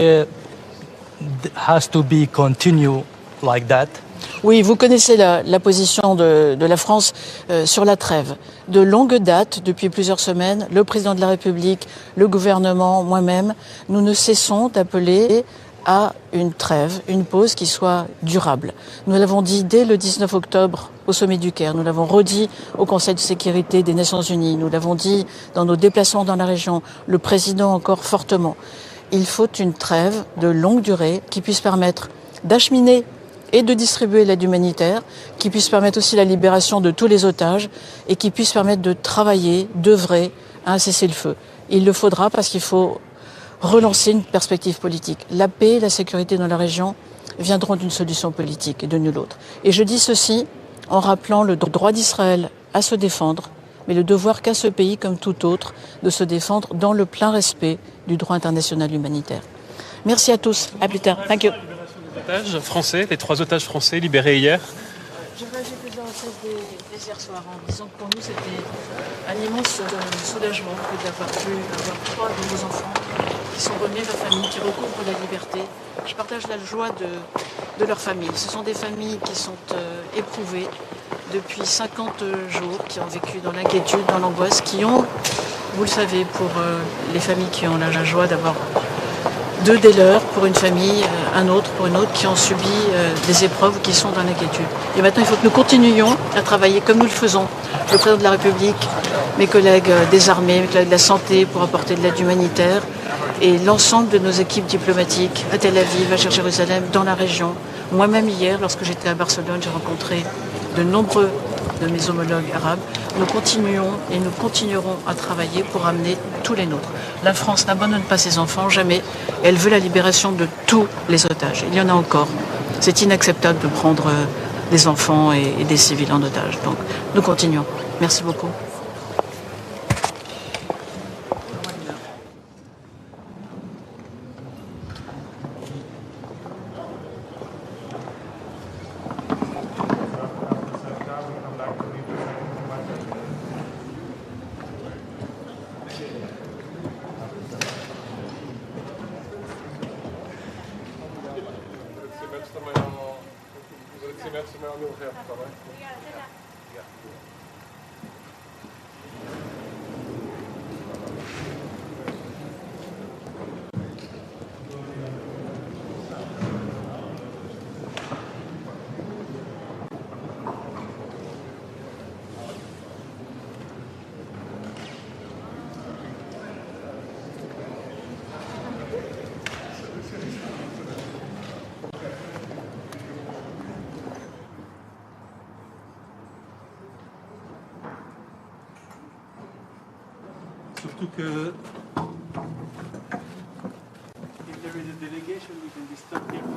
has to be continue like that? Oui, vous connaissez la position de la France sur la trêve. De longue date, depuis plusieurs semaines, le président de la République, le gouvernement, moi-même, nous ne cessons d'appeler à une trêve, une pause qui soit durable. Nous l'avons dit dès le 19 octobre au sommet du Caire, nous l'avons redit au Conseil de sécurité des Nations Unies, nous l'avons dit dans nos déplacements dans la région, le président encore fortement. Il faut une trêve de longue durée qui puisse permettre d'acheminer et de distribuer l'aide humanitaire, qui puisse permettre aussi la libération de tous les otages et qui puisse permettre de travailler, d'œuvrer à un cessez-le-feu. Il le faudra parce qu'il faut relancer une perspective politique. La paix et la sécurité dans la région viendront d'une solution politique et de nulle autre. Et je dis ceci en rappelant le droit d'Israël à se défendre, mais le devoir qu'a ce pays, comme tout autre, de se défendre dans le plein respect du droit international humanitaire. Merci à tous. À plus tard. Thank you. Otages français, les 3 otages français libérés hier. J'ai réagi déjà en cesse dès hier soir en disant que pour nous c'était un immense soulagement d'avoir pu avoir 3 de nos enfants qui sont revenus à leur famille, qui recouvrent la liberté. Je partage la joie de leur famille. Ce sont des familles qui sont éprouvées depuis 50 jours, qui ont vécu dans l'inquiétude, dans l'angoisse, qui ont, vous le savez, pour les familles qui ont la joie d'avoir 2 des leurs pour une famille, un autre pour une autre, qui ont subi des épreuves, qui sont dans l'inquiétude. Et maintenant, il faut que nous continuions à travailler comme nous le faisons. Le président de la République, mes collègues des armées, mes collègues de la santé pour apporter de l'aide humanitaire et l'ensemble de nos équipes diplomatiques à Tel Aviv, à Jérusalem, dans la région. Moi-même hier, lorsque j'étais à Barcelone, j'ai rencontré de nombreux de mes homologues arabes. Nous continuons et nous continuerons à travailler pour amener tous les nôtres. La France n'abandonne pas ses enfants, jamais. Elle veut la libération de tous les otages. Il y en a encore. C'est inacceptable de prendre des enfants et des civils en otage. Donc, nous continuons. Merci beaucoup. Surtout que If there is a delegation, we can disturb people.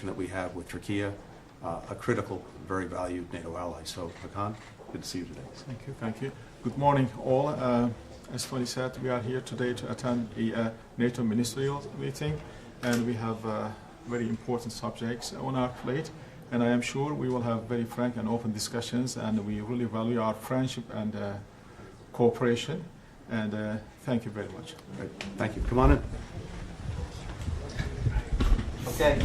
That we have with Turkey, a critical, very valued NATO ally. So, Hakan, good to see you today. Thank you, thank you. Good morning, all. As Tony said, we are here today to attend a NATO ministerial meeting. and we have very important subjects on our plate. And I am sure we will have very frank and open discussions, and we really value our friendship and cooperation. And thank you very much. Great. Thank you. Come on in. Okay.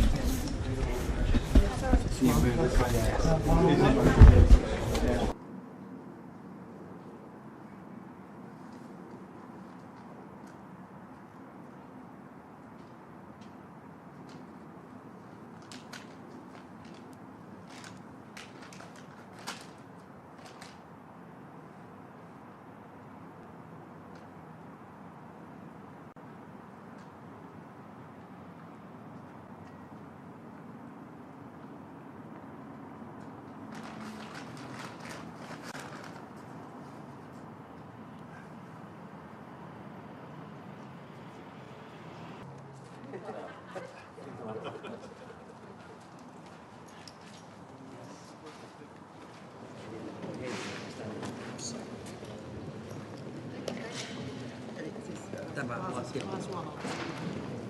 Tämä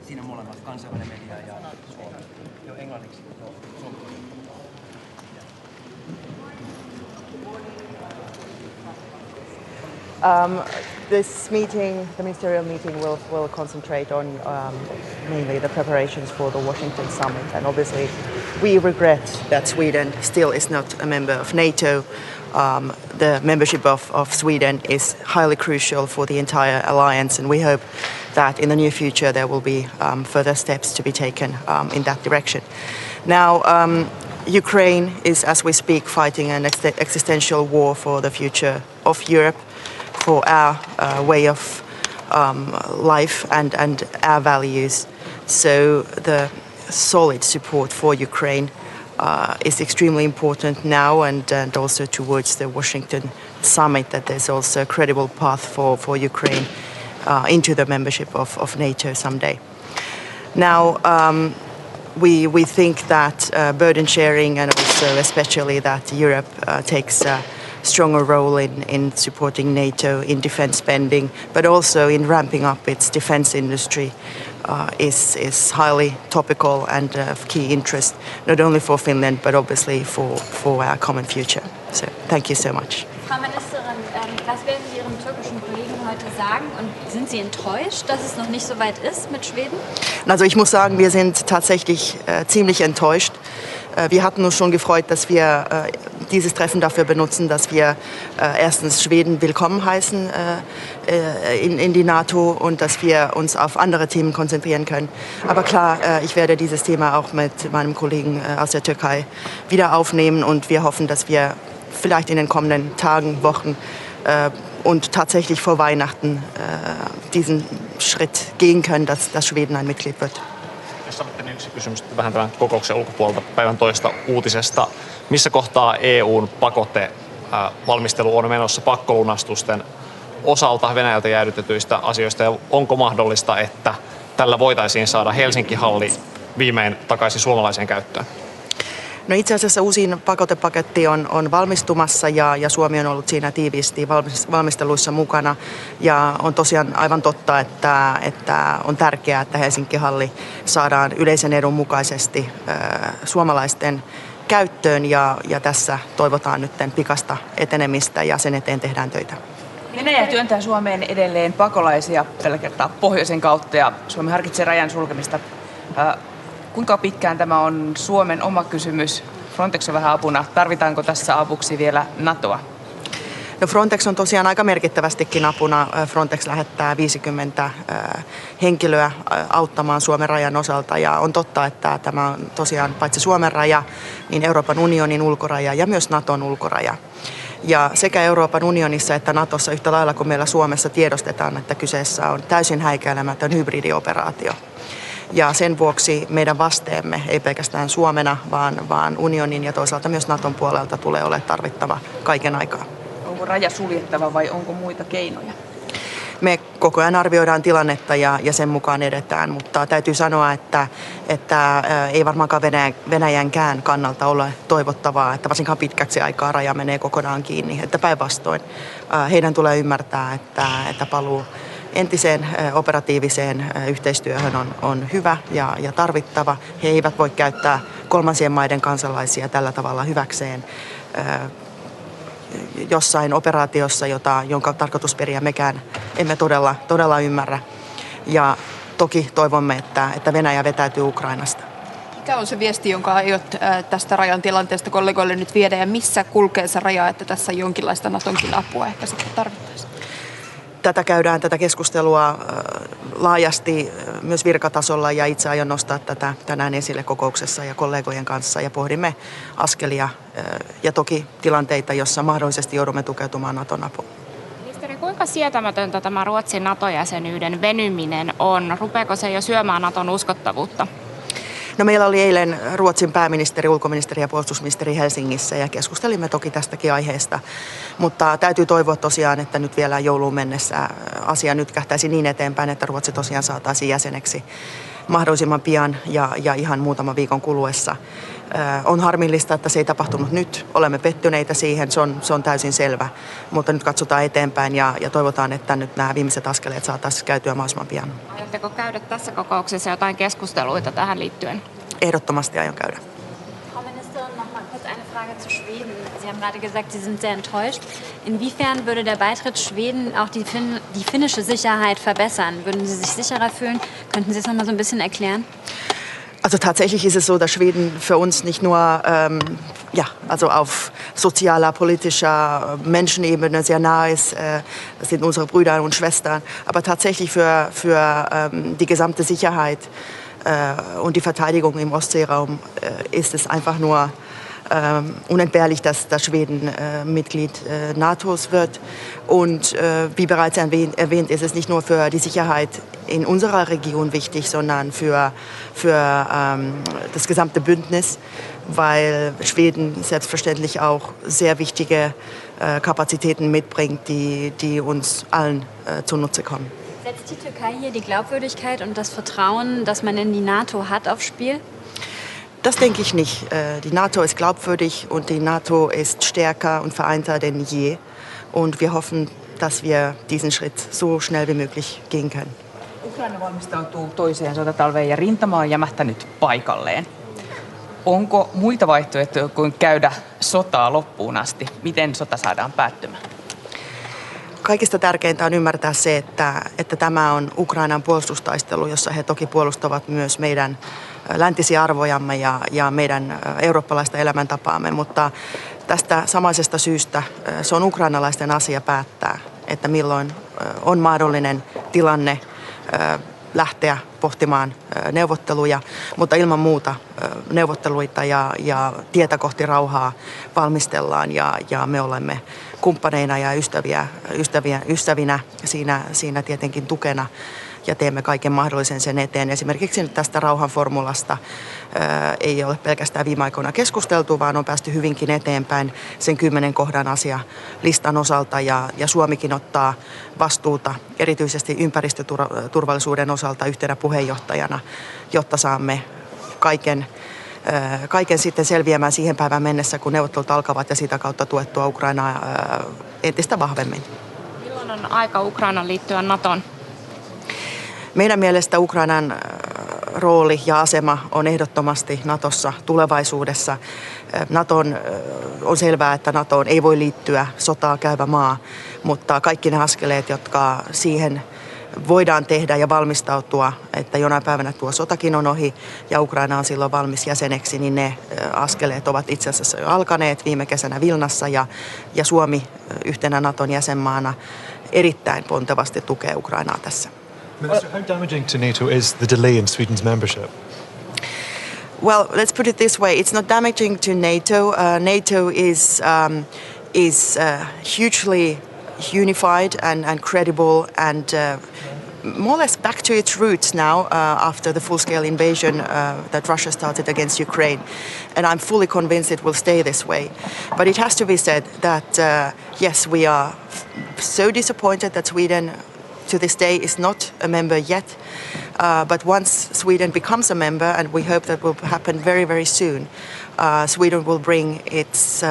siinä molemmat kansainvälinen media ja jo englanniksi. This meeting, the ministerial meeting, will concentrate on mainly the preparations for the Washington summit. And obviously, we regret that Sweden still is not a member of NATO. The membership of Sweden is highly crucial for the entire alliance, and we hope that in the near future there will be further steps to be taken in that direction. Now, Ukraine is, as we speak, fighting an existential war for the future of Europe, for our way of life and our values. So the solid support for Ukraine is extremely important now, and also towards the Washington summit, that there's also a credible path for Ukraine into the membership of NATO someday. Now, we think that burden sharing, and also especially that Europe takes a stronger role in supporting NATO in defense spending, but also in ramping up its defense industry, is highly topical and of key interest, not only for Finland, but obviously for our common future. So thank you so much. Frau Ministerin, was werden Sie Ihren türkischen Kollegen heute sagen, und sind Sie enttäuscht, dass es noch nicht so weit ist mit Schweden? Also ich muss sagen, wir sind tatsächlich ziemlich enttäuscht. Wir hatten uns schon gefreut, dass wir dieses Treffen dafür benutzen, dass wir erstens Schweden willkommen heißen in die NATO und dass wir uns auf andere Themen konzentrieren können. Aber klar, ich werde dieses Thema auch mit meinem Kollegen aus der Türkei wieder aufnehmen, und wir hoffen, dass wir vielleicht in den kommenden Tagen, Wochen und tatsächlich vor Weihnachten diesen Schritt gehen können, dass Schweden ein Mitglied wird. Jos saatte yksi kysymys vähän tämän kokouksen ulkopuolelta päivän toista uutisesta. Missä kohtaa EUn pakotevalmistelu on menossa pakkolunastusten osalta Venäjältä jäädytetyistä asioista, ja onko mahdollista, että tällä voitaisiin saada Helsinki-halli viimein takaisin suomalaiseen käyttöön? No itse asiassa uusin pakotepaketti on valmistumassa, ja Suomi on ollut siinä tiiviisti valmisteluissa mukana. Ja on tosiaan aivan totta, että on tärkeää, että Helsinki-halli saadaan yleisen edun mukaisesti suomalaisten käyttöön, ja tässä toivotaan nyt pikasta etenemistä, ja sen eteen tehdään töitä. Venäjä työntää Suomeen edelleen pakolaisia tällä kertaa pohjoisen kautta, ja Suomi harkitsee rajan sulkemista. Kuinka pitkään tämä on Suomen oma kysymys? Frontex on vähän apuna. Tarvitaanko tässä avuksi vielä NATOa? No Frontex on tosiaan aika merkittävästikin apuna. Frontex lähettää 50 henkilöä auttamaan Suomen rajan osalta, ja on totta, että tämä on tosiaan paitsi Suomen raja, niin Euroopan unionin ulkoraja ja myös NATOn ulkoraja. Ja sekä Euroopan unionissa että NATOssa yhtä lailla kuin meillä Suomessa tiedostetaan, että kyseessä on täysin häikäilemätön hybridioperaatio. Ja sen vuoksi meidän vasteemme ei pelkästään Suomena, vaan unionin ja toisaalta myös NATOn puolelta tulee olemaan tarvittava kaiken aikaa. Onko raja suljettava vai onko muita keinoja? Me koko ajan arvioidaan tilannetta ja sen mukaan edetään, mutta täytyy sanoa, että ei varmaankaan Venäjänkään kannalta ole toivottavaa, että varsinkaan pitkäksi aikaa raja menee kokonaan kiinni. Että päinvastoin heidän tulee ymmärtää, että paluu entiseen operatiiviseen yhteistyöhön on hyvä ja tarvittava. He eivät voi käyttää kolmansien maiden kansalaisia tällä tavalla hyväkseen jossain operaatiossa, jonka tarkoitusperiä mekään emme todella ymmärrä. Ja toki toivomme, että Venäjä vetäytyy Ukrainasta. Mikä on se viesti, jonka aiot tästä rajan tilanteesta kollegoille nyt viedä, ja missä kulkee se raja, että tässä jonkinlaista Natonkin apua ehkä sitten tarvittaisiin? Tätä keskustelua laajasti myös virkatasolla, ja itse aion nostaa tätä tänään esille kokouksessa ja kollegojen kanssa, ja pohdimme askelia ja toki tilanteita, jossa mahdollisesti joudumme tukeutumaan Naton apuun. Ministeri, kuinka sietämätöntä tämä Ruotsin NATO-jäsenyyden venyminen on? Rupeeko se jo syömään Naton uskottavuutta? No, meillä oli eilen Ruotsin pääministeri, ulkoministeri ja puolustusministeri Helsingissä ja keskustelimme toki tästäkin aiheesta. Mutta täytyy toivoa tosiaan, että nyt vielä jouluun mennessä asia nyt kähtäisi niin eteenpäin, että Ruotsi tosiaan saataisiin jäseneksi mahdollisimman pian ja ihan muutaman viikon kuluessa. On harmillista, että se ei tapahtunut nyt. Olemme pettyneitä siihen, se on täysin selvä. Mutta nyt katsotaan eteenpäin ja toivotaan, että nyt nämä viimeiset askeleet saataisiin käytyä mahdollisimman pian. Aiotteko käydä tässä kokouksessa jotain keskusteluita tähän liittyen? Ehdottomasti aion käydä. Frau Ministerin, noch mal kurz eine Frage zu Schweden. Sie haben gerade gesagt, Sie sind sehr enttäuscht. Inwiefern würde der Beitritt Schweden auch die finnische Sicherheit verbessern? Würden Sie sich sicherer fühlen? Könnten Sie es noch mal so ein bisschen erklären? Also tatsächlich ist es so, dass Schweden für uns nicht nur also auf sozialer, politischer Menschenebene sehr nah ist. Das sind unsere Brüder und Schwestern. Aber tatsächlich für die gesamte Sicherheit und die Verteidigung im Ostseeraum ist es einfach nur unentbehrlich, dass Schweden Mitglied NATOs wird. Und wie bereits erwähnt, ist es nicht nur für die Sicherheit in unserer Region wichtig, sondern für das gesamte Bündnis, weil Schweden selbstverständlich auch sehr wichtige Kapazitäten mitbringt, die uns allen zunutze kommen. Setzt die Türkei hier die Glaubwürdigkeit und das Vertrauen, das man in die NATO hat, aufs Spiel? Das denke ich nicht. Die NATO ist glaubwürdig und die NATO ist stärker und vereinter denn je. Und wir hoffen, dass wir diesen Schritt so schnell wie möglich gehen können. Ukraina valmistautuu toiseen sotatalveen ja rintama on jämähtänyt paikalleen. Onko muita vaihtoehtoja kuin käydä sotaa loppuun asti? Miten sota saadaan päättymään? Kaikista tärkeintä on ymmärtää se, että tämä on Ukrainan puolustustaistelu, jossa he toki puolustavat myös meidän läntisiä arvojamme ja meidän eurooppalaista elämäntapaamme, mutta tästä samaisesta syystä se on ukrainalaisten asia päättää, että milloin on mahdollinen tilanne lähteä pohtimaan neuvotteluja, mutta ilman muuta neuvotteluita ja tietä kohti rauhaa valmistellaan ja me olemme kumppaneina ja ystävinä siinä tietenkin tukena ja teemme kaiken mahdollisen sen eteen. Esimerkiksi nyt tästä rauhanformulasta ei ole pelkästään viime aikoina keskusteltu, vaan on päästy hyvinkin eteenpäin sen 10 kohdan asialistan osalta ja Suomikin ottaa vastuuta erityisesti ympäristöturvallisuuden osalta yhtenä puheenjohtajana, jotta saamme kaiken sitten selviämään siihen päivään mennessä, kun neuvottelut alkavat ja sitä kautta tuettua Ukrainaa entistä vahvemmin. Milloin on aika Ukrainan liittyä NATOon? Meidän mielestä Ukrainan rooli ja asema on ehdottomasti NATOssa tulevaisuudessa. On selvää, että NATOon ei voi liittyä sotaa käyvä maa, mutta kaikki ne askeleet, jotka siihen voidaan tehdä ja valmistautua, että jonain päivänä tuo sotakin on ohi ja Ukraina on silloin valmis jäseneksi, niin ne askeleet ovat itse asiassa jo alkaneet viime kesänä Vilnassa ja Suomi yhtenä NATOn jäsenmaana erittäin pontevasti tukee Ukrainaa tässä. Minister, how damaging to NATO is the delay in Sweden's membership? Well, let's put it this way. It's not damaging to NATO. NATO is hugely unified and credible and more or less back to its roots now after the full-scale invasion that Russia started against Ukraine. And I'm fully convinced it will stay this way. But it has to be said that, yes, we are so disappointed that Sweden to this day is not a member yet. But once Sweden becomes a member, and we hope that will happen very, very soon, Sweden will bring its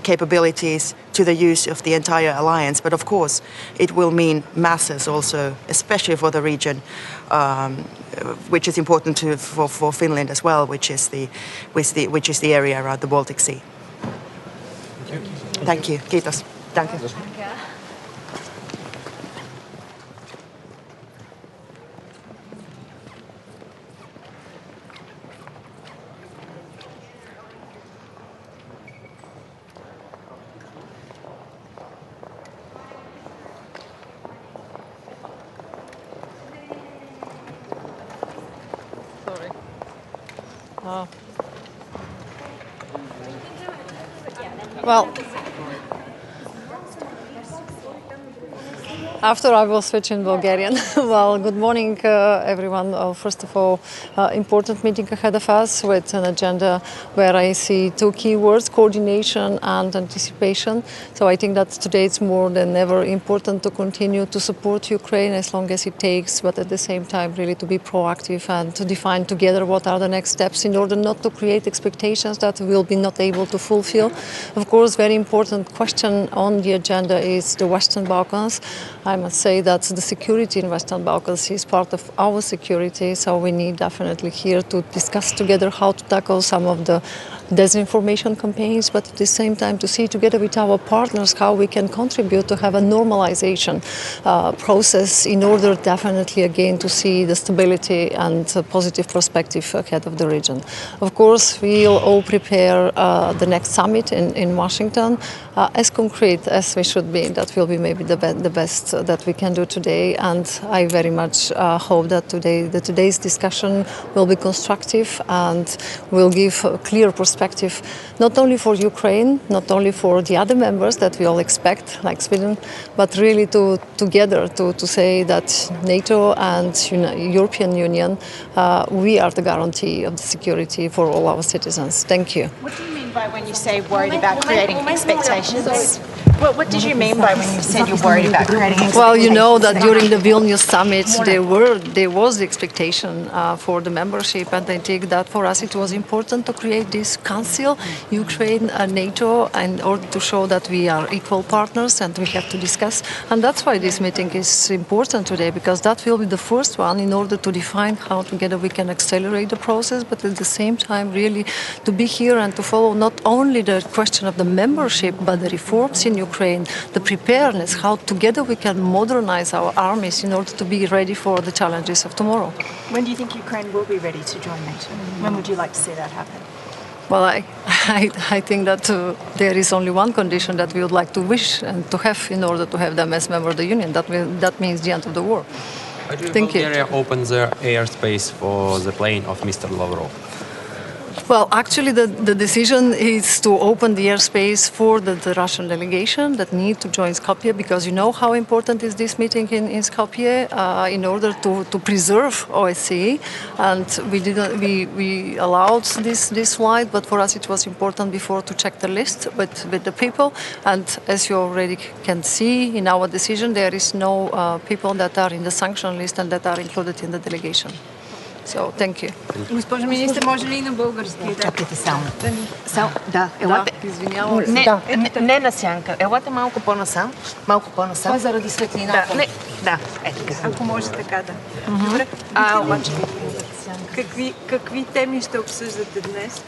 capabilities to the use of the entire alliance. But of course, it will mean masses also, especially for the region, which is important for Finland as well, which is the area around the Baltic Sea. Thank you. Kiitos. Danke. Well, after I will switch in Bulgarian. Well, good morning, everyone. First of all, important meeting ahead of us with an agenda where I see two key words, coordination and anticipation. So I think that today it's more than ever important to continue to support Ukraine as long as it takes, but at the same time really to be proactive and to define together what are the next steps in order not to create expectations that we will be not able to fulfill. Of course, very important question on the agenda is the Western Balkans. I must say that the security in Western Balkans is part of our security, so we need definitely here to discuss together how to tackle some of the disinformation campaigns, but at the same time to see together with our partners how we can contribute to have a normalization process in order definitely again to see the stability and positive perspective ahead of the region. Of course, we'll all prepare the next summit in Washington as concrete as we should be. That will be maybe the best that we can do today, and I very much hope that today's discussion will be constructive and will give a clear perspective not only for Ukraine, not only for the other members that we all expect, like Sweden, but really together to say that NATO and European Union, we are the guarantee of the security for all our citizens. Thank you. What do you mean by when you say worried about creating expectations? What did you mean by when you said you're worried about creating expectations? Well, you know that during the Vilnius summit there was the expectation for the membership, and I think that for us it was important to create this council, Ukraine and NATO, in order to show that we are equal partners and we have to discuss. And that's why this meeting is important today, because that will be the first one in order to define how together we can accelerate the process, but at the same time really to be here and to follow not only the question of the membership, but the reforms in Ukraine, the preparedness, how together we can modernize our armies in order to be ready for the challenges of tomorrow. When do you think Ukraine will be ready to join NATO? When would you like to see that happen? Well, I think that there is only one condition that we would like to wish and to have in order to have them as member of the Union. That means the end of the war. Why did Bulgaria open their airspace for the plane of Mr. Lavrov? Well, actually, the decision is to open the airspace for the Russian delegation that need to join Skopje, because you know how important is this meeting in Skopje in order to preserve OSCE, and we allowed this flight, but for us it was important before to check the list with the people, and as you already can see in our decision, there is no people that are in the sanction list and that are included in the delegation. So, thank you. Госпожо министър, може ли и на български? Чакайте само. Да, елате. Извинявам се. Не на сянка. Елате малко по-насам. Малко по-насам. Това заради светлината. Да, не. Да, така. Ако може така, да. Добре. Обаче, какви теми ще обсъждате днес?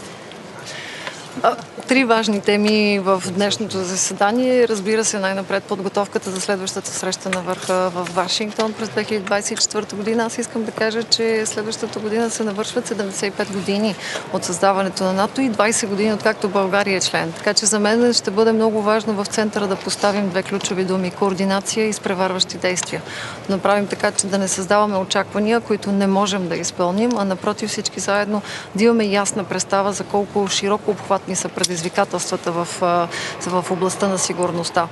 Три важни теми в днешното заседание. Разбира се, най-напред подготовката за следващата среща на върха в Вашингтон през 2024 година. Аз искам да кажа, че следващата година се навършват 75 години от създаването на НАТО и 20 години откакто България е член. Така че за мен ще бъде много важно в центъра да поставим две ключови думи – координация и изпреварващи действия. Да направим така, че да не създаваме очаквания, които не можем да изпълним, а напротив всички заедно да имаме ясна представа за колко широко обхватни са предизвикателствата в областта на сигурността.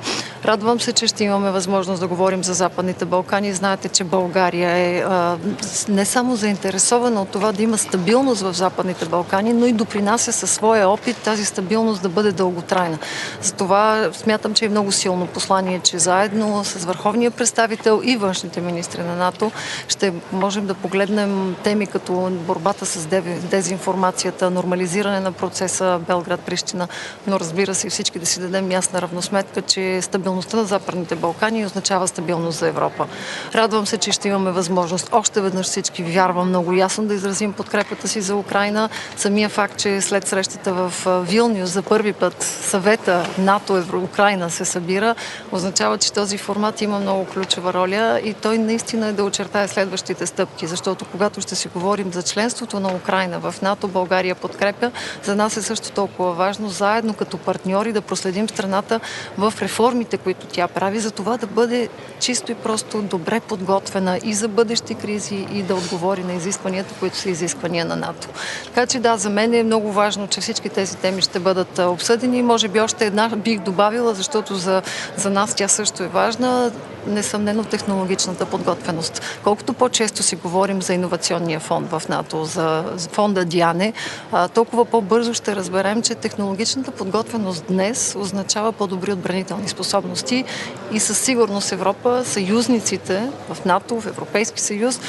Радвам се, че ще имаме възможност да говорим за Западните Балкани. Знаете, че България е не само заинтересована от това да има стабилност в Западните Балкани, но и допринася със своя опит тази стабилност да бъде дълготрайна. Затова смятам, че е много силно послание, че заедно с върховния представител и външните министри на НАТО ще можем да погледнем теми като борбата с дезинформацията, нормализиране на процеса Белград, Прищина, но разбира се всички да си дадем ясна равносметка, че стабилността на Западните Балкани означава стабилност за Европа. Радвам се, че ще имаме възможност още веднъж всички, вярвам много ясно, да изразим подкрепата си за Украйна. Самия факт, че след срещата в Вилнюс за първи път съвета НАТО Украйна се събира, означава, че този формат има много ключова роля и той наистина е да очертае следващите стъпки, защото когато ще си говорим за членството на Украйна в НАТО, България подкрепя, за нас е също толкова важно заедно като партньори да проследим страната в реформите, които тя прави, за това да бъде чисто и просто добре подготвена и за бъдещи кризи и да отговори на изискванията, които са изисквания на НАТО. Така че да, за мен е много важно, че всички тези теми ще бъдат обсъдени. Може би още една бих добавила, защото за нас тя също е важна, несъмнено технологичната подготвеност. Колкото по-често си говорим за иновационния фонд в НАТО, за фонда Диане, толкова по-бързо ще разберем, че технологичната подготвеност днес означава по-добри отбранителни способности и със сигурност Европа, съюзниците в НАТО, в Европейски съюз,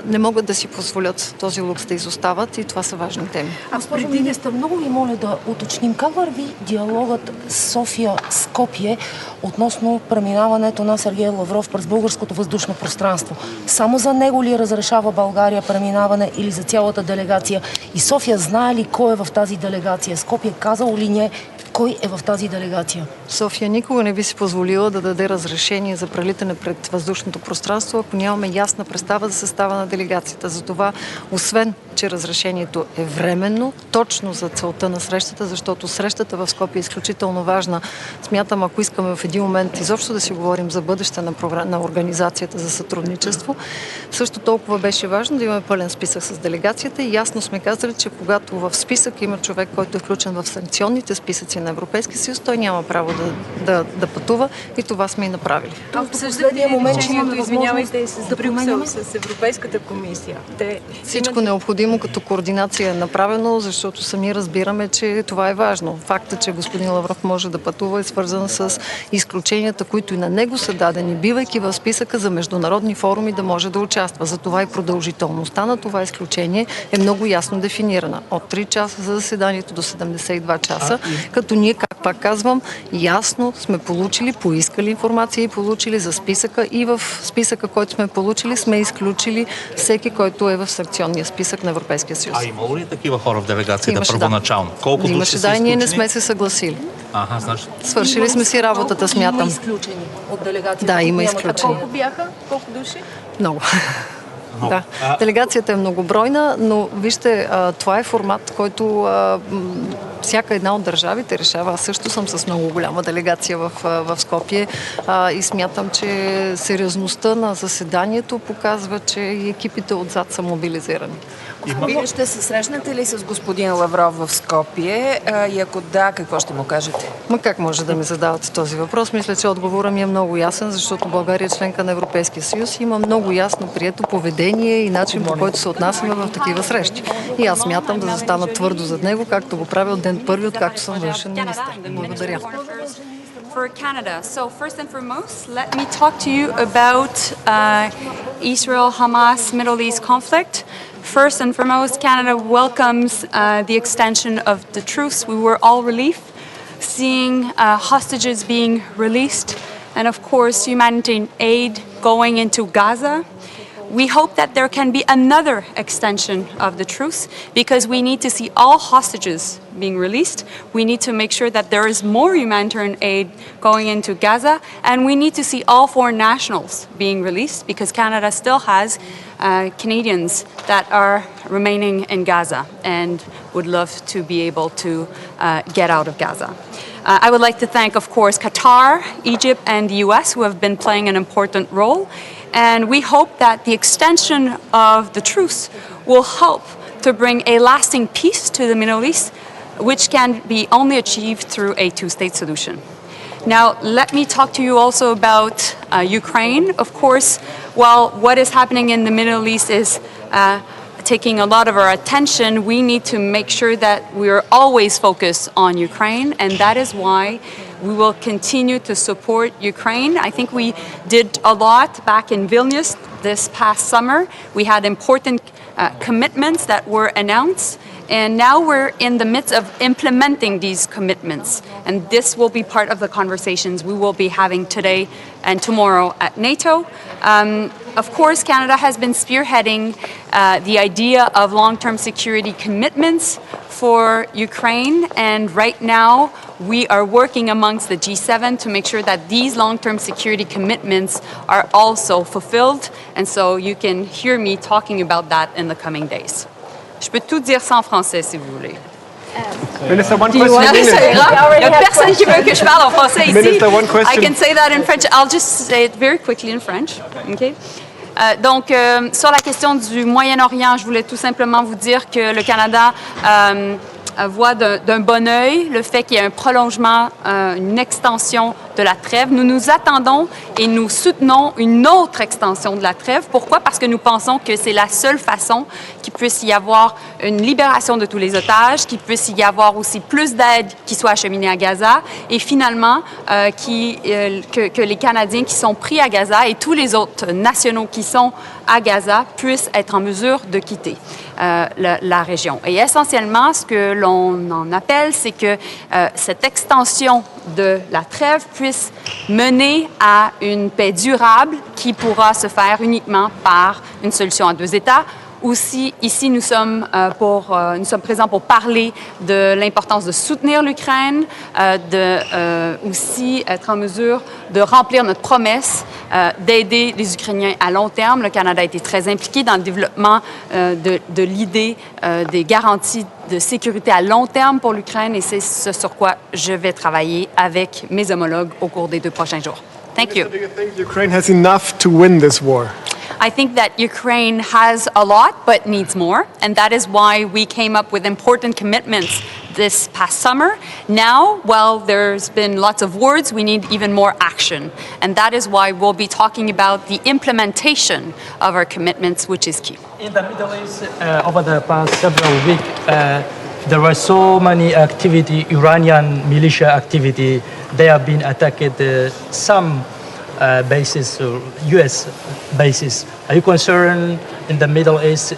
не могат да си позволят този лукс да изостават и това са важни теми. Госпожо министър, много ви моля да уточним как върви диалогът София-Скопие относно преминаването на Сергей Лавров през българското въздушно пространство. Само за него ли разрешава България преминаване или за цялата делегация? И София знае ли кой е в тази делегация? Скопие казало ли не кой е в тази делегация? София никога не би си позволила да даде разрешение за прелитане пред въздушното пространство, ако нямаме ясна представа за състава на делегацията. Затова, освен че разрешението е временно, точно за целта на срещата, защото срещата в Скопие е изключително важна. Смятам, ако искаме в един момент изобщо да си говорим за бъдеще на организацията за сътрудничество, също толкова беше важно да имаме пълен списък с делегацията и ясно сме казали, че когато в списък има човек, който е включен в санкционните списъци на Европейския съюз, той няма право да пътува и това сме и направили. В последния момент, че имаме възможност да променяме с Европейската комисия. Всичко необходимо като координация е направено, защото сами разбираме, че това е важно. Факта, че господин Лавров може да пътува, е свързан с изключенията, които и на него са дадени, бивайки в списъка за международни форуми да може да участва. Затова и продължителността на това изключение е много ясно дефинирана. От 3 часа за заседанието до 72 часа, като ние, как пак казвам, ясно сме получили, поискали информация и получили за списъка и в списъка, който сме получили, сме изключили всеки, който е в санкционния списък на Европейския съюз. А имало ли такива хора в делегацията първоначално? Колко имаше, да, и ние не сме се съгласили. Значи... Свършили сме си работата, смятам. Има изключени от делегацията? Да, има изключени. Колко бяха? Колко души? Много. Да. Делегацията е многобройна, но вижте, това е формат, който всяка една от държавите решава. Аз също съм с много голяма делегация в Скопие и смятам, че сериозността на заседанието показва, че и екипите отзад са мобилизирани. Вие ще се срещнете ли с господин Лавров в Скопие и ако да, какво ще му кажете? Как може да ми задавате този въпрос? Мисля, че отговорът ми е много ясен, защото България е членка на Европейския съюз и има много ясно прието поведение и начин, по който се отнасяме в такива срещи. И аз смятам да застана твърдо зад него, както го правя от ден първи, откакто съм външен министър. Благодаря. For Canada. So first and foremost, let me talk to you about Israel-Hamas Middle East conflict. First and foremost, Canada welcomes the extension of the truce. We were all relieved seeing hostages being released and of course humanitarian aid going into Gaza. We hope that there can be another extension of the truce because we need to see all hostages being released. We need to make sure that there is more humanitarian aid going into Gaza, and we need to see all foreign nationals being released because Canada still has Canadians that are remaining in Gaza and would love to be able to get out of Gaza. I would like to thank, of course, Qatar, Egypt, and the US who have been playing an important role. And we hope that the extension of the truce will help to bring a lasting peace to the Middle East, which can be only achieved through a two-state solution. Now, let me talk to you also about Ukraine. Of course, while what is happening in the Middle East is taking a lot of our attention, we need to make sure that we are always focused on Ukraine, and that is why we will continue to support Ukraine. I think we did a lot back in Vilnius this past summer. We had important commitments that were announced, And now we're in the midst of implementing these commitments. And this will be part of the conversations we will be having today and tomorrow at NATO. Of course, Canada has been spearheading the idea of long-term security commitments for Ukraine. And right now, we are working amongst the G7 to make sure that these long-term security commitments are also fulfilled. And so you can hear me talking about that in the coming days. Je peux tout dire ça en français si vous voulez. Minister, one Il question. n'y a personne qui veut que je parle en français ici. Minister, one question. I can say that in French. I'll just say it very quickly in French. Okay? Donc, sur la question du Moyen-Orient, je voulais tout simplement vous dire que le Canada voit d'un bon œil le fait qu'il y ait un prolongement, une extension de la trêve. Nous nous attendons et nous soutenons une autre extension de la trêve. Pourquoi? Parce que nous pensons que c'est la seule façon qu'il puisse y avoir une libération de tous les otages, qu'il puisse y avoir aussi plus d'aide qui soit acheminée à Gaza et finalement que les Canadiens qui sont pris à Gaza et tous les autres nationaux qui sont à Gaza puissent être en mesure de quitter la région. Et essentiellement, ce que l'on en appelle, c'est que cette extension de la trêve puisse mener à une paix durable qui pourra se faire uniquement par une solution à deux États. Aussi, ici, nous sommes présents pour parler de l'importance de soutenir l'Ukraine, aussi être en mesure de remplir notre promesse d'aider les Ukrainiens à long terme. Le Canada a été très impliqué dans le développement de l'idée des garanties de sécurité à long terme pour l'Ukraine et c'est ce sur quoi je vais travailler avec mes homologues au cours des 2 prochains jours. Thank you. Do you think Ukraine has enough to win this war? I think that Ukraine has a lot, but needs more. And that is why we came up with important commitments this past summer. Now, while there's been lots of words, we need even more action. And that is why we'll be talking about the implementation of our commitments, which is key. In the Middle East, over the past several weeks, there were so many activity, Iranian militia activity. They have been attacked some bases, U.S. bases. Are you concerned in the Middle East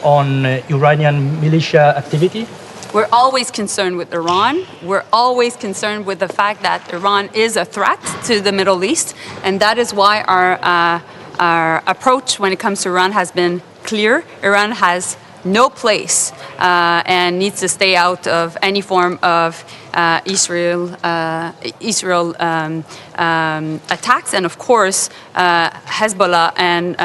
on Iranian militia activity? We're always concerned with Iran. We're always concerned with the fact that Iran is a threat to the Middle East, and that is why our approach when it comes to Iran has been clear. Iran has no place and needs to stay out of any form of Israel attacks. And of course, Hezbollah and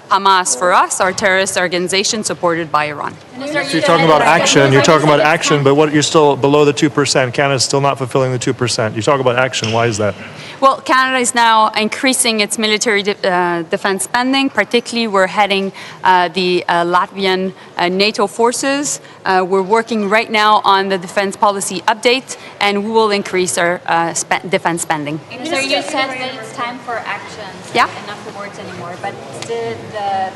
Hamas, for us, are terrorist organizations supported by Iran. So you're talking about action, but you're still below the 2%. Canada's still not fulfilling the 2%. You talk about action, why is that? Well, Canada is now increasing its military defense spending. Particularly, we're heading the Latvian NATO forces. We're working right now on the defense policy update, and we will increase our defense spending. Minister, you said that it's time for action. So yeah. Enough words anymore, but still the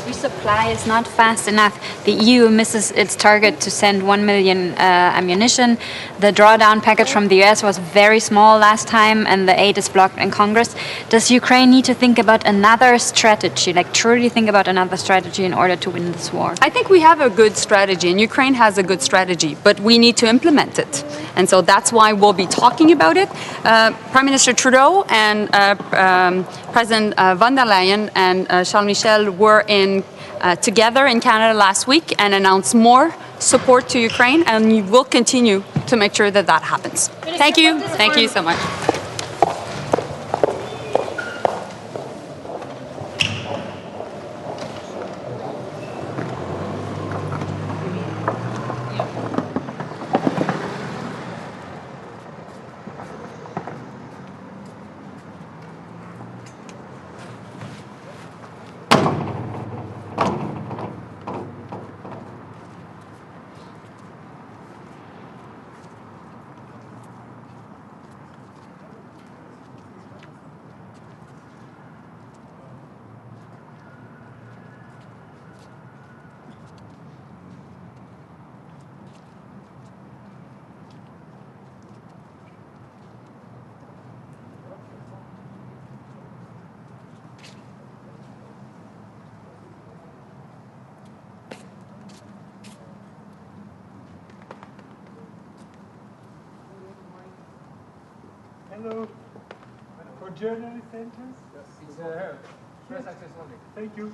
resupply is not fast enough. The EU misses its target to send 1 million ammunition. The drawdown package from the US was very small last time, and the aid is blocked in Congress. Does Ukraine need to think about another strategy, like truly think about another strategy in order to win this war? I think we have a good strategy, and Ukraine has a good strategy, but we need to implement it. And so that's why we'll be talking about it. Prime Minister Trudeau and President von der Leyen and Charles Michel were together in Canada last week and announced more support to Ukraine, and we will continue to make sure that that happens. Thank you. Thank you so much. Hello. For journalist entrance? Yes. It's here. Press access only. Thank you.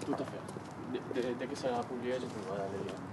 Tout à fait. Dès que ça a publié, je peux voir les liens.